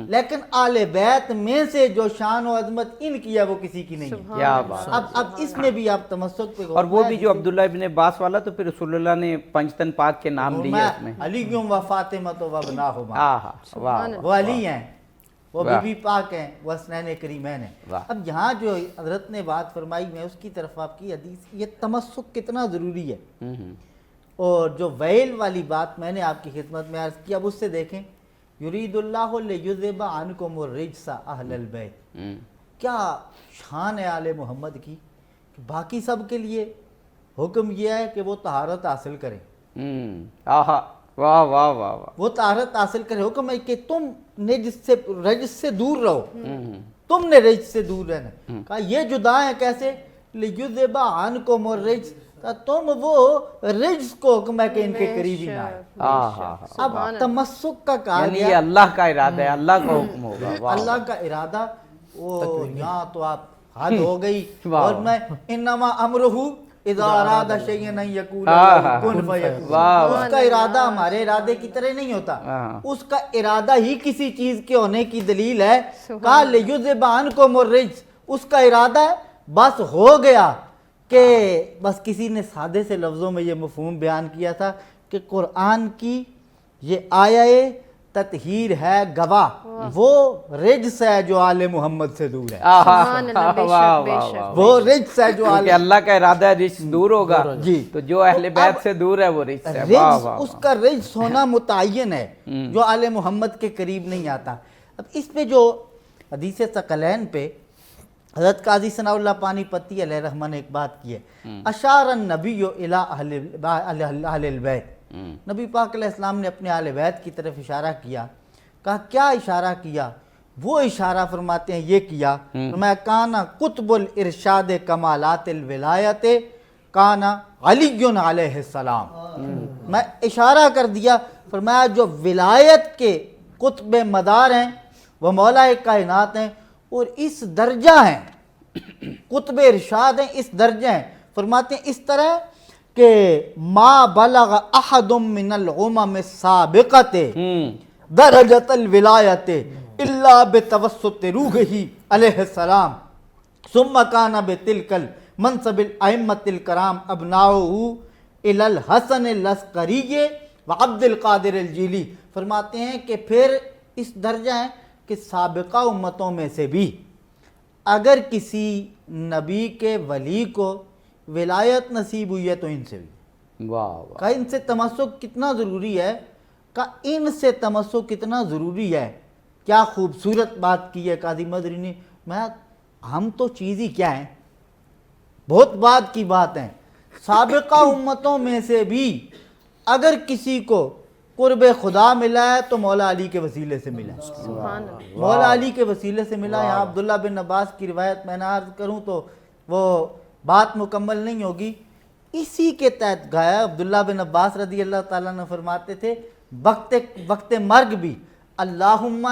لیکن آل بیت میں سے جو شان و عظمت ان کی ہے وہ کسی کی نہیں ہے. کیا بات. اب اس میں بھی آپ تمسک پہ اور وہ بھی جو عبداللہ ابن عباس والا تو پھر رسول اللہ نے پنجتن پاک کے نام لیے اس میں. علی کیوں و فاطمہ و ابناہما، واہ وہ علی ہیں، وہ بی بی پاک ہیں، وہ حسنین کریمین ہیں. واہ. اب یہاں جو حضرت نے بات فرمائی میں اس کی طرف آپ کی حدیث، یہ تمسک کتنا ضروری ہے. اور جو ویل والی بات میں نے آپ کی خدمت میں عرض کی، اب اس سے دیکھیں یرید اللہ لیذھب عنکم الرجس اہل البیت. کیا شان ہے آل محمد کی کہ باقی سب کے لیے حکم یہ ہے کہ وہ طہارت حاصل کریں. واہ واہ واہ واہ. وہ طہارت حاصل کرے. حکم ہے کہ تم رجس سے دور رہو، تم نے رجس سے دور رہنا. کہا یہ جدا ہیں کیسے؟ لیذھب عنکم الرجس، تم وہ رجس کو حکم ہے کہ ان کے قریب ہی نہ آئے. اب تمسک کا کہا یعنی یہ گیا اللہ کا ارادہ ہے، اللہ کا حکم ہوگا. واہ. اللہ کا ارادہ. وہ یہاں تو آپ حد ہو گئی. اور میں انما امرہ اذا اراد شیئا ان یقول له کن فیکون. اس کا ارادہ ہمارے ارادے کی طرح نہیں ہوتا، اس کا ارادہ ہی کسی چیز کے ہونے کی دلیل ہے. کہا لیذھب عنکم الرجس، اس کا ارادہ ہے، بس ہو گیا. کہ بس کسی نے سادے سے لفظوں میں یہ مفہوم بیان کیا تھا کہ قرآن کی یہ آیہ تطہیر ہے گواہ، وہ رجس ہے جو آل محمد سے دور ہے. سبحان اللہ، بے شک بے شک. وہ رجس ہے جو کہ اللہ کا ارادہ ہے رجس دور ہوگا، جی. تو جو اہل بیت سے دور ہے وہ رجس ہے. واہ رجس، واہ. اس کا رجس ہونا متعین ہے جو آل محمد کے قریب نہیں آتا. اب اس پہ جو حدیث ثقلین پہ حضرت قاضی ثناء اللہ پانی پتی علیہ الرحمہ نے ایک بات کی ہے، اشار النبی الی اہل البیت. نبی پاک علیہ السلام نے اپنے اہل بیت کی طرف اشارہ کیا. کہا کیا اشارہ کیا؟ وہ اشارہ فرماتے ہیں یہ کیا، فرمایا کانا قطب الارشاد کمالات الولایت کانا علی علیہ السلام. میں اشارہ کر دیا، فرمایا جو ولایت کے قطب مدار ہیں وہ مولا کائنات ہیں اور اس درجہ ہیں، قطب ارشاد ہیں، اس درجہ ہیں. فرماتے ہیں اس طرح کہ ما بلغ احد من الامم السابقۃ درجۃ الولایت الا بتوسط روحہ علیہ السلام ثم کان بتلک المنصب الائمۃ الکرام ابناؤہ الی الحسن العسکری وعبد القادر الجیلی. فرماتے ہیں کہ پھر اس درجہ ہیں کہ سابقہ امتوں میں سے بھی اگر کسی نبی کے ولی کو ولایت نصیب ہوئی ہے تو ان سے بھی. واہ واہ. کہا ان سے تمسک کتنا ضروری ہے، کہا ان سے تمسک کتنا ضروری ہے. کیا خوبصورت بات کی ہے قاضی مدری نے. میں ہم تو چیز ہی کیا ہیں، بہت بات کی بات ہیں. سابقہ امتوں میں سے بھی اگر کسی کو قرب خدا ملا ہے تو مولا علی کے وسیلے سے ملا ہے. سبحان اللہ. مولا علی کے وسیلے سے ملا. یہاں عبداللہ بن عباس کی روایت میں نہ عرض کروں تو وہ بات مکمل نہیں ہوگی. اسی کے تحت گایا عبداللہ بن عباس رضی اللہ تعالیٰ نے فرماتے تھے وقت مرگ بھی اللہم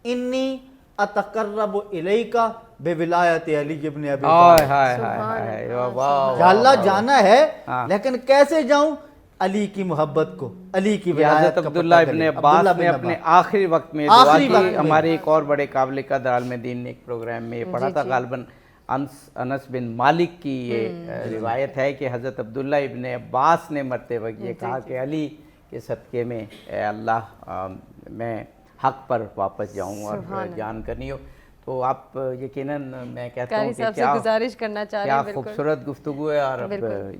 انی اتقرب الیک بولایت علی ابن ابی طالب. یا اللہ جانا ہے لیکن کیسے جاؤں؟ علی کی محبت کو، علی کی ولایت حضرت کا عبداللہ ابن عباس نے اپنے آخری وقت میں دعا کی. ہمارے ایک اور بڑے قابل قدر عالم دین نے ایک پروگرام میں یہ پڑھا تھا، غالباً انس بن مالک کی یہ روایت ہے کہ حضرت عبداللہ ابن عباس نے مرتے وقت یہ کہا کہ علی کے صدقے میں اے اللہ میں حق پر واپس جاؤں اور جان کرنی ہو. تو آپ یقیناً میں کہتا ہوں کہ گزارش کرنا چاہ رہے ہیں، کیا خوبصورت گفتگو ہے. اور اب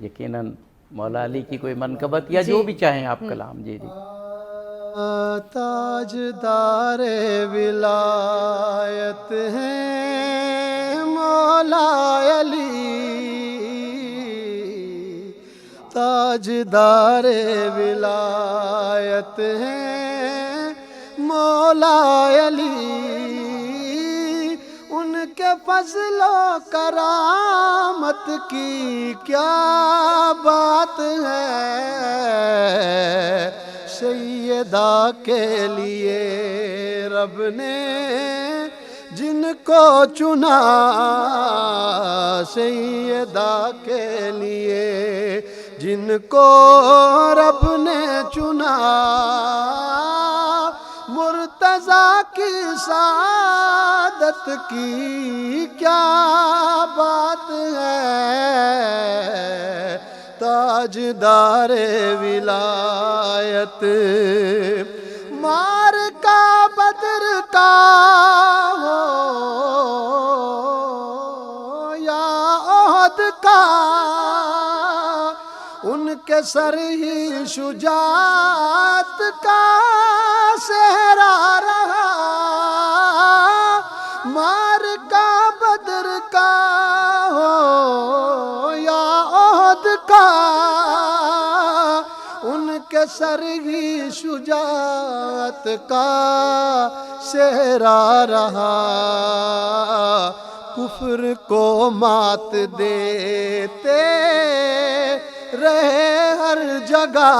یقیناً مولا علی کی کوئی منقبت یا جو بھی چاہیں آپ کلام. جی جی. تاجدار ولایت ہیں مولا علی، تاجدار ولایت ہیں مولا علی. ان کے فضل و کرامت کی کیا بات ہے، سیدہ کے لیے رب نے جن کو چنا، سیدہ کے لیے جن کو رب نے چنا، مرتضیٰ کی سعادت کی کیا بات ہے، تاجدار ولایت مار کا بدر کا ہو یا احد کا، ان کے سر ہی شجاعت کا صحرا رہا، مار کا بدر کا ہو یا احد کا، ان کے سر ہی شجاعت کا صحرا رہا، کفر کو مات دیتے رہے ہر جگہ،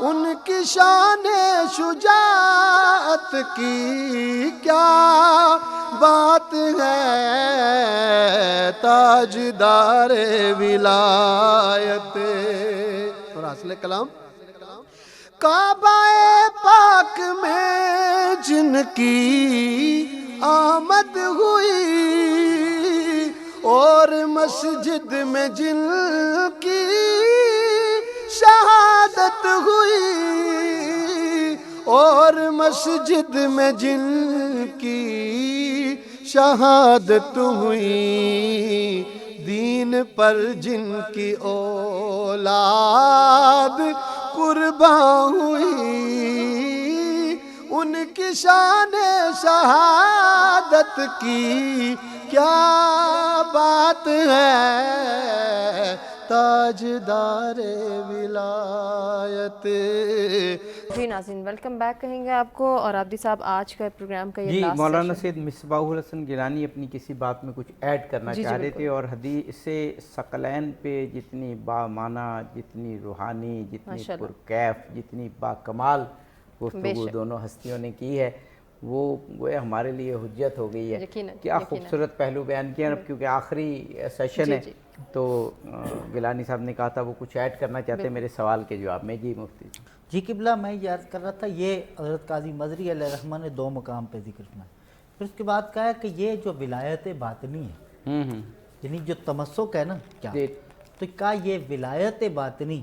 ان کی شان شجاعت کی کیا بات ہے، تاجدار ولایت۔ اور اصل کلام، کعبہ پاک میں جن کی آمد ہوئی، اور مسجد میں جن کی شہادت ہوئی، اور مسجد میں جن کی شہادت ہوئی، دین پر جن کی اولاد قربان ہوئی، ان کی شان شہادت کی کیا بات ہے، تاجدار ولایت۔ جی ناظرین، ویلکم بیک کہیں گے آپ کو، اور عابدی صاحب آج کا پروگرام کا یہ جی لاسٹ مولانا سید مصباح الحسن گیلانی اپنی کسی بات میں کچھ ایڈ کرنا چاہ رہے تھے، اور حدیث سے ثقلین پہ جتنی بامعنی، جتنی روحانی، جتنی پرکیف، جتنی باکمال گفتگو دونوں ہستیوں نے کی ہے، وہ گویا ہمارے لیے حجت ہو گئی ہے۔ کیا خوبصورت پہلو بیان کیا، کیونکہ آخری سیشن ہے تو گیلانی صاحب نے کہا تھا وہ کچھ ایڈ کرنا چاہتے ہیں میرے سوال کے جواب میں۔ جی مفتی جی قبلہ، میں یہ عرض کر رہا تھا، یہ حضرت قاضی مظہری علیہ الرحمہ نے 2 مقام پہ ذکر کرنا ہے، پھر اس کے بعد کہا ہے کہ یہ جو ولایت باطنی ہے، یعنی جو تمسک ہے نا، کیا تو کہا یہ ولایت باطنی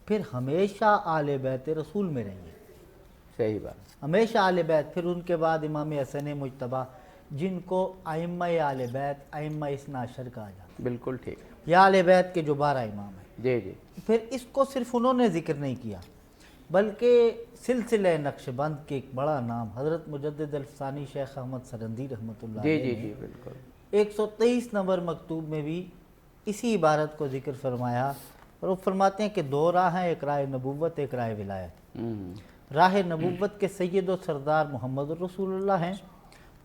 پھر ہمیشہ آل بیت رسول میں رہیں گے۔ صحیح بات، ہمیشہ آل بیت، پھر ان کے بعد امام حسن مجتبیٰ، جن کو ائمہ آل بیت، ائمہ اثنا عشر کہا جاتا ہے۔ بالکل ٹھیک، یا آل بیت کے جو 12 امام ہیں۔ جی جی۔ پھر اس کو صرف انہوں نے ذکر نہیں کیا، بلکہ سلسلہ نقش بند کے ایک بڑا نام حضرت مجدد الفسانی شیخ احمد سرندی رحمۃ اللہ علیہ جی جی بالکل 123 نمبر مکتوب میں بھی اسی عبارت کو ذکر فرمایا، اور وہ فرماتے ہیں کہ 2 راہ ہیں، ایک راہ نبوت، ایک راہ ولایت۔ راہ نبوت کے سید و سردار محمد الرسول اللہ ہیں،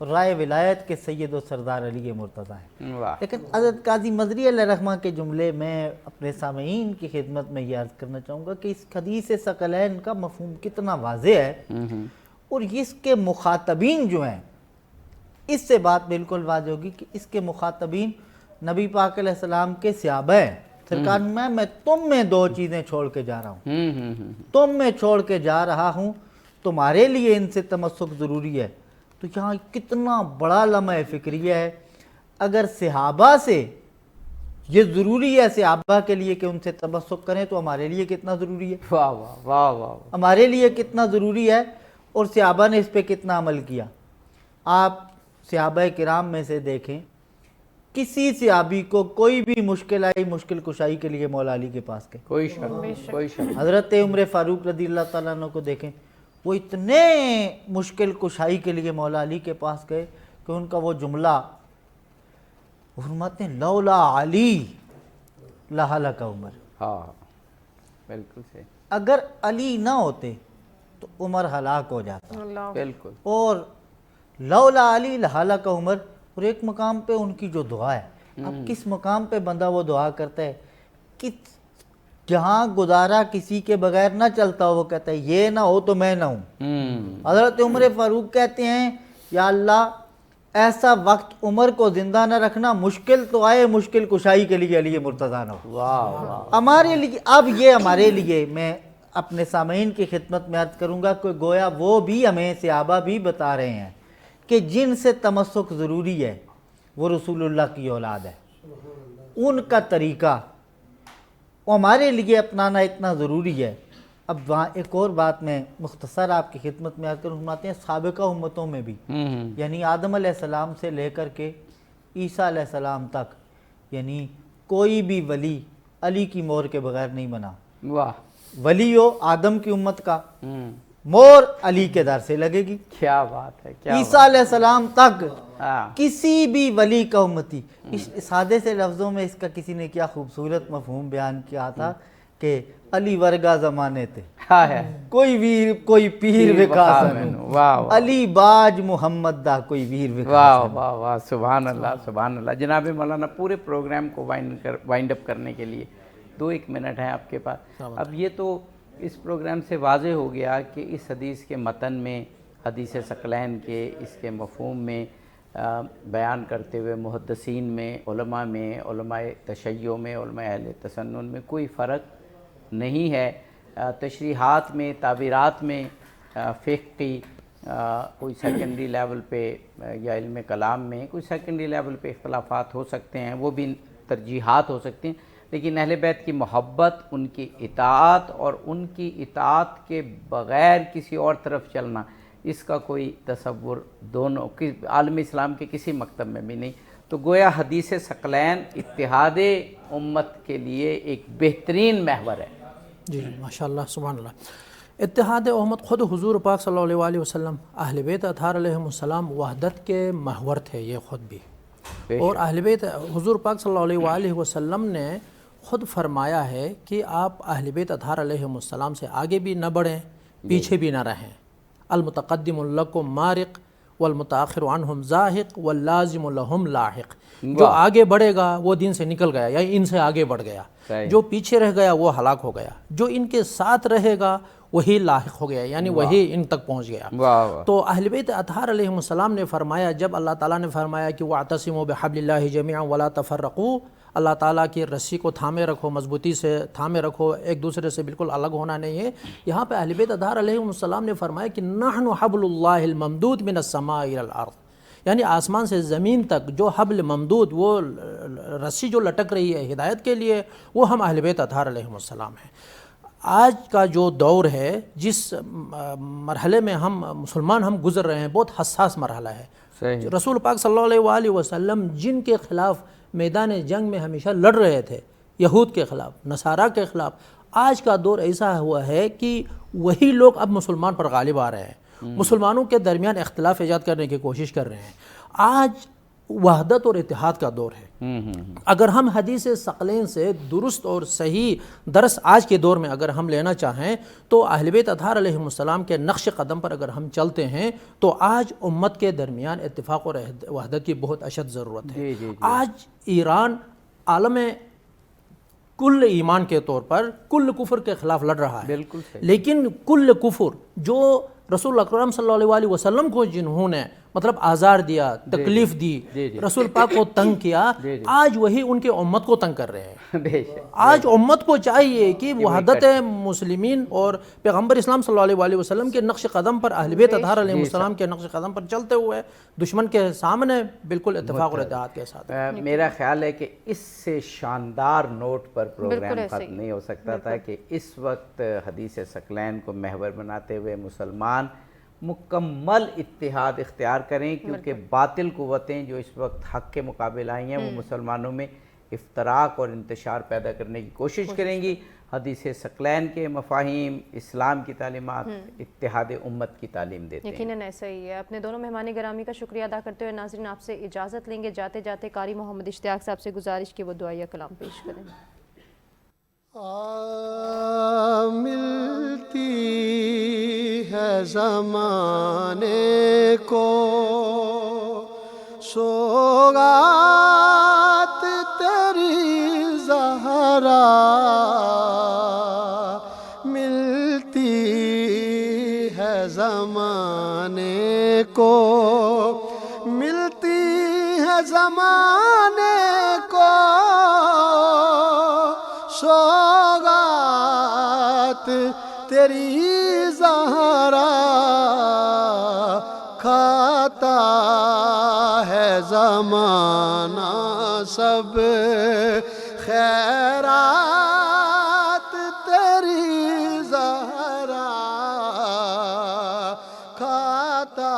اور راہ ولایت کے سید و سردار علی مرتضیٰ ہیں۔ لیکن حضرت قاضی مظہری علیہ الرحمہ کے جملے میں اپنے سامعین کی خدمت میں یہ عرض کرنا چاہوں گا کہ اس حدیث ثقلین کا مفہوم کتنا واضح ہے، اور اس کے مخاطبین جو ہیں، اس سے بات بالکل واضح ہوگی کہ اس کے مخاطبین نبی پاک علیہ السلام کے صحابہ ہیں۔ سرکار میں تم میں 2 چیزیں چھوڑ کے جا رہا ہوں، تم میں چھوڑ کے جا رہا ہوں، تمہارے لیے ان سے تمسک ضروری ہے۔ تو یہاں کتنا بڑا لمحہ فکریہ ہے، اگر صحابہ سے یہ ضروری ہے صحابہ کے لیے کہ ان سے تمسک کریں، تو ہمارے لیے کتنا ضروری ہے، واہ واہ واہ واہ، ہمارے لیے کتنا ضروری ہے، اور صحابہ نے اس پہ کتنا عمل کیا۔ آپ صحابہ کرام میں سے دیکھیں، کسی صحابی کو کوئی بھی مشکل آئی، مشکل کشائی کے لیے مولا علی کے پاس گئے، کوئی شک کوئی شک۔ حضرت عمر فاروق رضی اللہ تعالیٰ عنہ کو دیکھیں، وہ اتنے مشکل کشائی کے لیے مولا علی کے پاس گئے کہ ان کا وہ جملہ فرماتے ہیں لولا علی لہلک عمر، ہاں بالکل صحیح، اگر علی نہ ہوتے تو عمر ہلاک ہو جاتا، بالکل۔ اور لولا علی لہلک عمر، اور ایک مقام پہ ان کی جو دعا ہے، اب کس مقام پہ بندہ وہ دعا کرتا ہے کہ جہاں گزارا کسی کے بغیر نہ چلتا ہو، وہ کہتا ہے یہ نہ ہو تو میں نہ ہوں۔ حضرت عمر فاروق کہتے ہیں یا اللہ ایسا وقت عمر کو زندہ نہ رکھنا، مشکل تو آئے مشکل کشائی کے لیے علی مرتضیٰ نہ ہو۔ ہمارے لیے اب یہ ہمارے لیے، میں اپنے سامعین کی خدمت میں عرض کروں گا کہ گویا وہ بھی ہمیں صحابہ بھی بتا رہے ہیں کہ جن سے تمسک ضروری ہے وہ رسول اللہ کی اولاد ہے، ان کا طریقہ ہمارے لیے اپنانا اتنا ضروری ہے۔ اب وہاں ایک اور بات میں مختصر آپ کی خدمت میں عرض کروں، فرماتے ہیں سابقہ امتوں میں بھی، یعنی آدم علیہ السلام سے لے کر کے عیسیٰ علیہ السلام تک، یعنی کوئی بھی ولی علی کی مہر کے بغیر نہیں بنا۔ واہ، ولی ہو آدم کی امت کا، مہر علی کے در سے لگے گی۔ کیا بات ہے، کیا عیسیٰ علیہ السلام تک ہاں، کسی بھی ولی کا امتی، اس سادے سے لفظوں میں اس کا کسی نے کیا خوبصورت مفہوم بیان کیا تھا کہ علی ورگا زمانے تھے، ہاں ہے، کوئی ویر کوئی پیر وکاسن، واہ واہ علی باج محمد دا کوئی ویر واہ وکاسن۔ واہ واہ، سبحان اللہ سبحان اللہ۔ جناب مولانا، پورے پروگرام کو وائنڈ اپ کرنے کے لیے 2-1 منٹ ہیں آپ کے پاس۔ اب یہ تو اس پروگرام سے واضح ہو گیا کہ اس حدیث کے متن میں، حدیث ثقلین کے اس کے مفہوم میں بیان کرتے ہوئے محدثین میں، علماء تشیع میں، علماء اہل تسنن میں کوئی فرق نہیں ہے۔ تشریحات میں، تعبیرات میں، فقہ کی کوئی سیکنڈری لیول پہ یا علم کلام میں کوئی سیکنڈری لیول پہ اختلافات ہو سکتے ہیں، وہ بھی ترجیحات ہو سکتے ہیں، لیکن اہل بیت کی محبت، ان کی اطاعت اور ان کی اطاعت کے بغیر کسی اور طرف چلنا، اس کا کوئی تصور دونوں عالم اسلام کے کسی مکتب میں بھی نہیں۔ تو گویا حدیث ثقلین اتحاد امت کے لیے ایک بہترین محور ہے۔ جی ماشاءاللہ، سبحان اللہ۔ اتحاد امت خود حضور پاک صلی اللہ علیہ وسلم، اہل بیت اطہار علیہم السلام وحدت کے محور تھے یہ خود بھی، اور اہل بیت حضور پاک صلی اللہ علیہ وسلم نے خود فرمایا ہے کہ آپ اہل بیت اطہار علیہم السلام سے آگے بھی نہ بڑھیں، پیچھے بھی نہ رہیں۔ المتقدم لکم مارق والمتاخر عنہم زاہق واللازم لہم لاحق۔ جو آگے بڑھے گا وہ دین سے نکل گیا، یعنی ان سے آگے بڑھ گیا، جو پیچھے رہ گیا وہ ہلاک ہو گیا، جو ان کے ساتھ رہے گا وہی لاحق ہو گیا، یعنی وہی ان تک پہنچ گیا۔ تو اہل بیت اطہار علیہم السلام نے فرمایا، جب اللہ تعالیٰ نے فرمایا کہ وَاعْتَصِمُوا بِحَبْلِ اللَّهِ جَمِيعًا وَلَا تَفَرَّقُوا، اللہ تعالیٰ کی رسی کو تھامے رکھو، مضبوطی سے تھامے رکھو، ایک دوسرے سے بالکل الگ ہونا نہیں ہے۔ یہاں پہ اہل بیت اطہار علیہم السلام نے فرمایا کہ نحن حبل اللہ الممدود من السماء الى الارض، یعنی آسمان سے زمین تک جو حبل ممدود، وہ رسی جو لٹک رہی ہے ہدایت کے لیے، وہ ہم اہل بیت اطہار علیہم السلام ہیں۔ آج کا جو دور ہے، جس مرحلے میں ہم مسلمان ہم گزر رہے ہیں، بہت حساس مرحلہ ہے۔ رسول پاک صلی اللہ علیہ وسلم جن کے خلاف میدان جنگ میں ہمیشہ لڑ رہے تھے، یہود کے خلاف، نصارہ کے خلاف، آج کا دور ایسا ہوا ہے کہ وہی لوگ اب مسلمان پر غالب آ رہے ہیں، مسلمانوں کے درمیان اختلاف ایجاد کرنے کی کوشش کر رہے ہیں۔ آج وحدت اور اتحاد کا دور ہے۔ اگر ہم حدیث ثقلین سے درست اور صحیح درس آج کے دور میں اگر ہم لینا چاہیں تو اہل بیت اطہار علیہم السلام کے نقش قدم پر اگر ہم چلتے ہیں تو آج امت کے درمیان اتفاق اور وحدت کی بہت اشد ضرورت ہے۔ آج ایران عالم کل ایمان کے طور پر کل کفر کے خلاف لڑ رہا ہے، لیکن کل کفر جو رسول اکرم صلی اللہ علیہ وسلم کو جنہوں نے مطلب آزار دیا، تکلیف دی، رسول پاک کو تنگ کیا، آج وہی ان کے امت کو تنگ کر رہے ہیں۔ آج امت کو چاہیے کہ وحدت مسلمین اور پیغمبر اسلام صلی اللہ علیہ وسلم کے نقش قدم پر، اہل بیت اطہار علیہ السلام کے نقش قدم پر چلتے ہوئے دشمن کے سامنے بالکل اتفاق اور اتحاد کے ساتھ۔ میرا خیال ہے کہ اس سے شاندار نوٹ پر پروگرام ختم نہیں ہو سکتا تھا کہ اس وقت حدیث ثقلین کو محور بناتے ہوئے مسلمان مکمل اتحاد اختیار کریں، کیونکہ باطل قوتیں جو اس وقت حق کے مقابل آئی ہیں وہ مسلمانوں میں افتراق اور انتشار پیدا کرنے کی کوشش کریں گی۔ حدیث ثقلین کے مفاہیم، اسلام کی تعلیمات اتحاد امت کی تعلیم دیتے ہیں۔ یقیناً ایسا ہی ہے۔ اپنے دونوں مہمان گرامی کا شکریہ ادا کرتے ہوئے ناظرین آپ سے اجازت لیں گے۔ جاتے جاتے قاری محمد اشتیاق صاحب سے گزارش کہ وہ دعائیہ کلام پیش کریں۔ ملتی ہے زمانے کو سوغات تیری زہرا، ملتی ہے زمانے کو، ملتی زمانے کو سوغات تیری زہرا کھاتا ہے زمانہ سب خیرات تیری زہرا کھاتا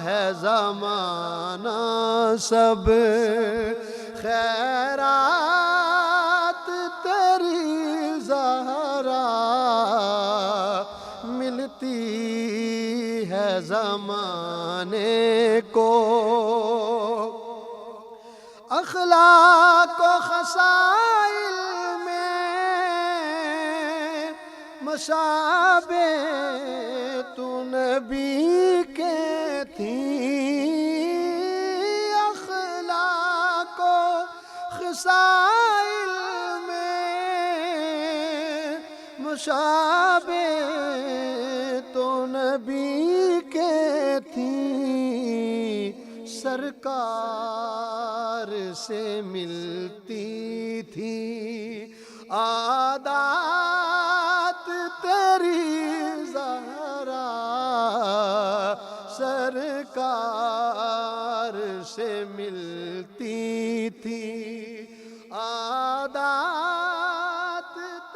ہے زمانہ سب خیرات تیری زہرا ملتی ہے زمانے کو اخلاق و خصائل میں مشابہ تو نبی کے تھی اخلاق و خصائل میں مشابہ تو نبی کے تھی سرکار سے ملتی تھی عادات تیری زہرا سرکار سے ملتی تھی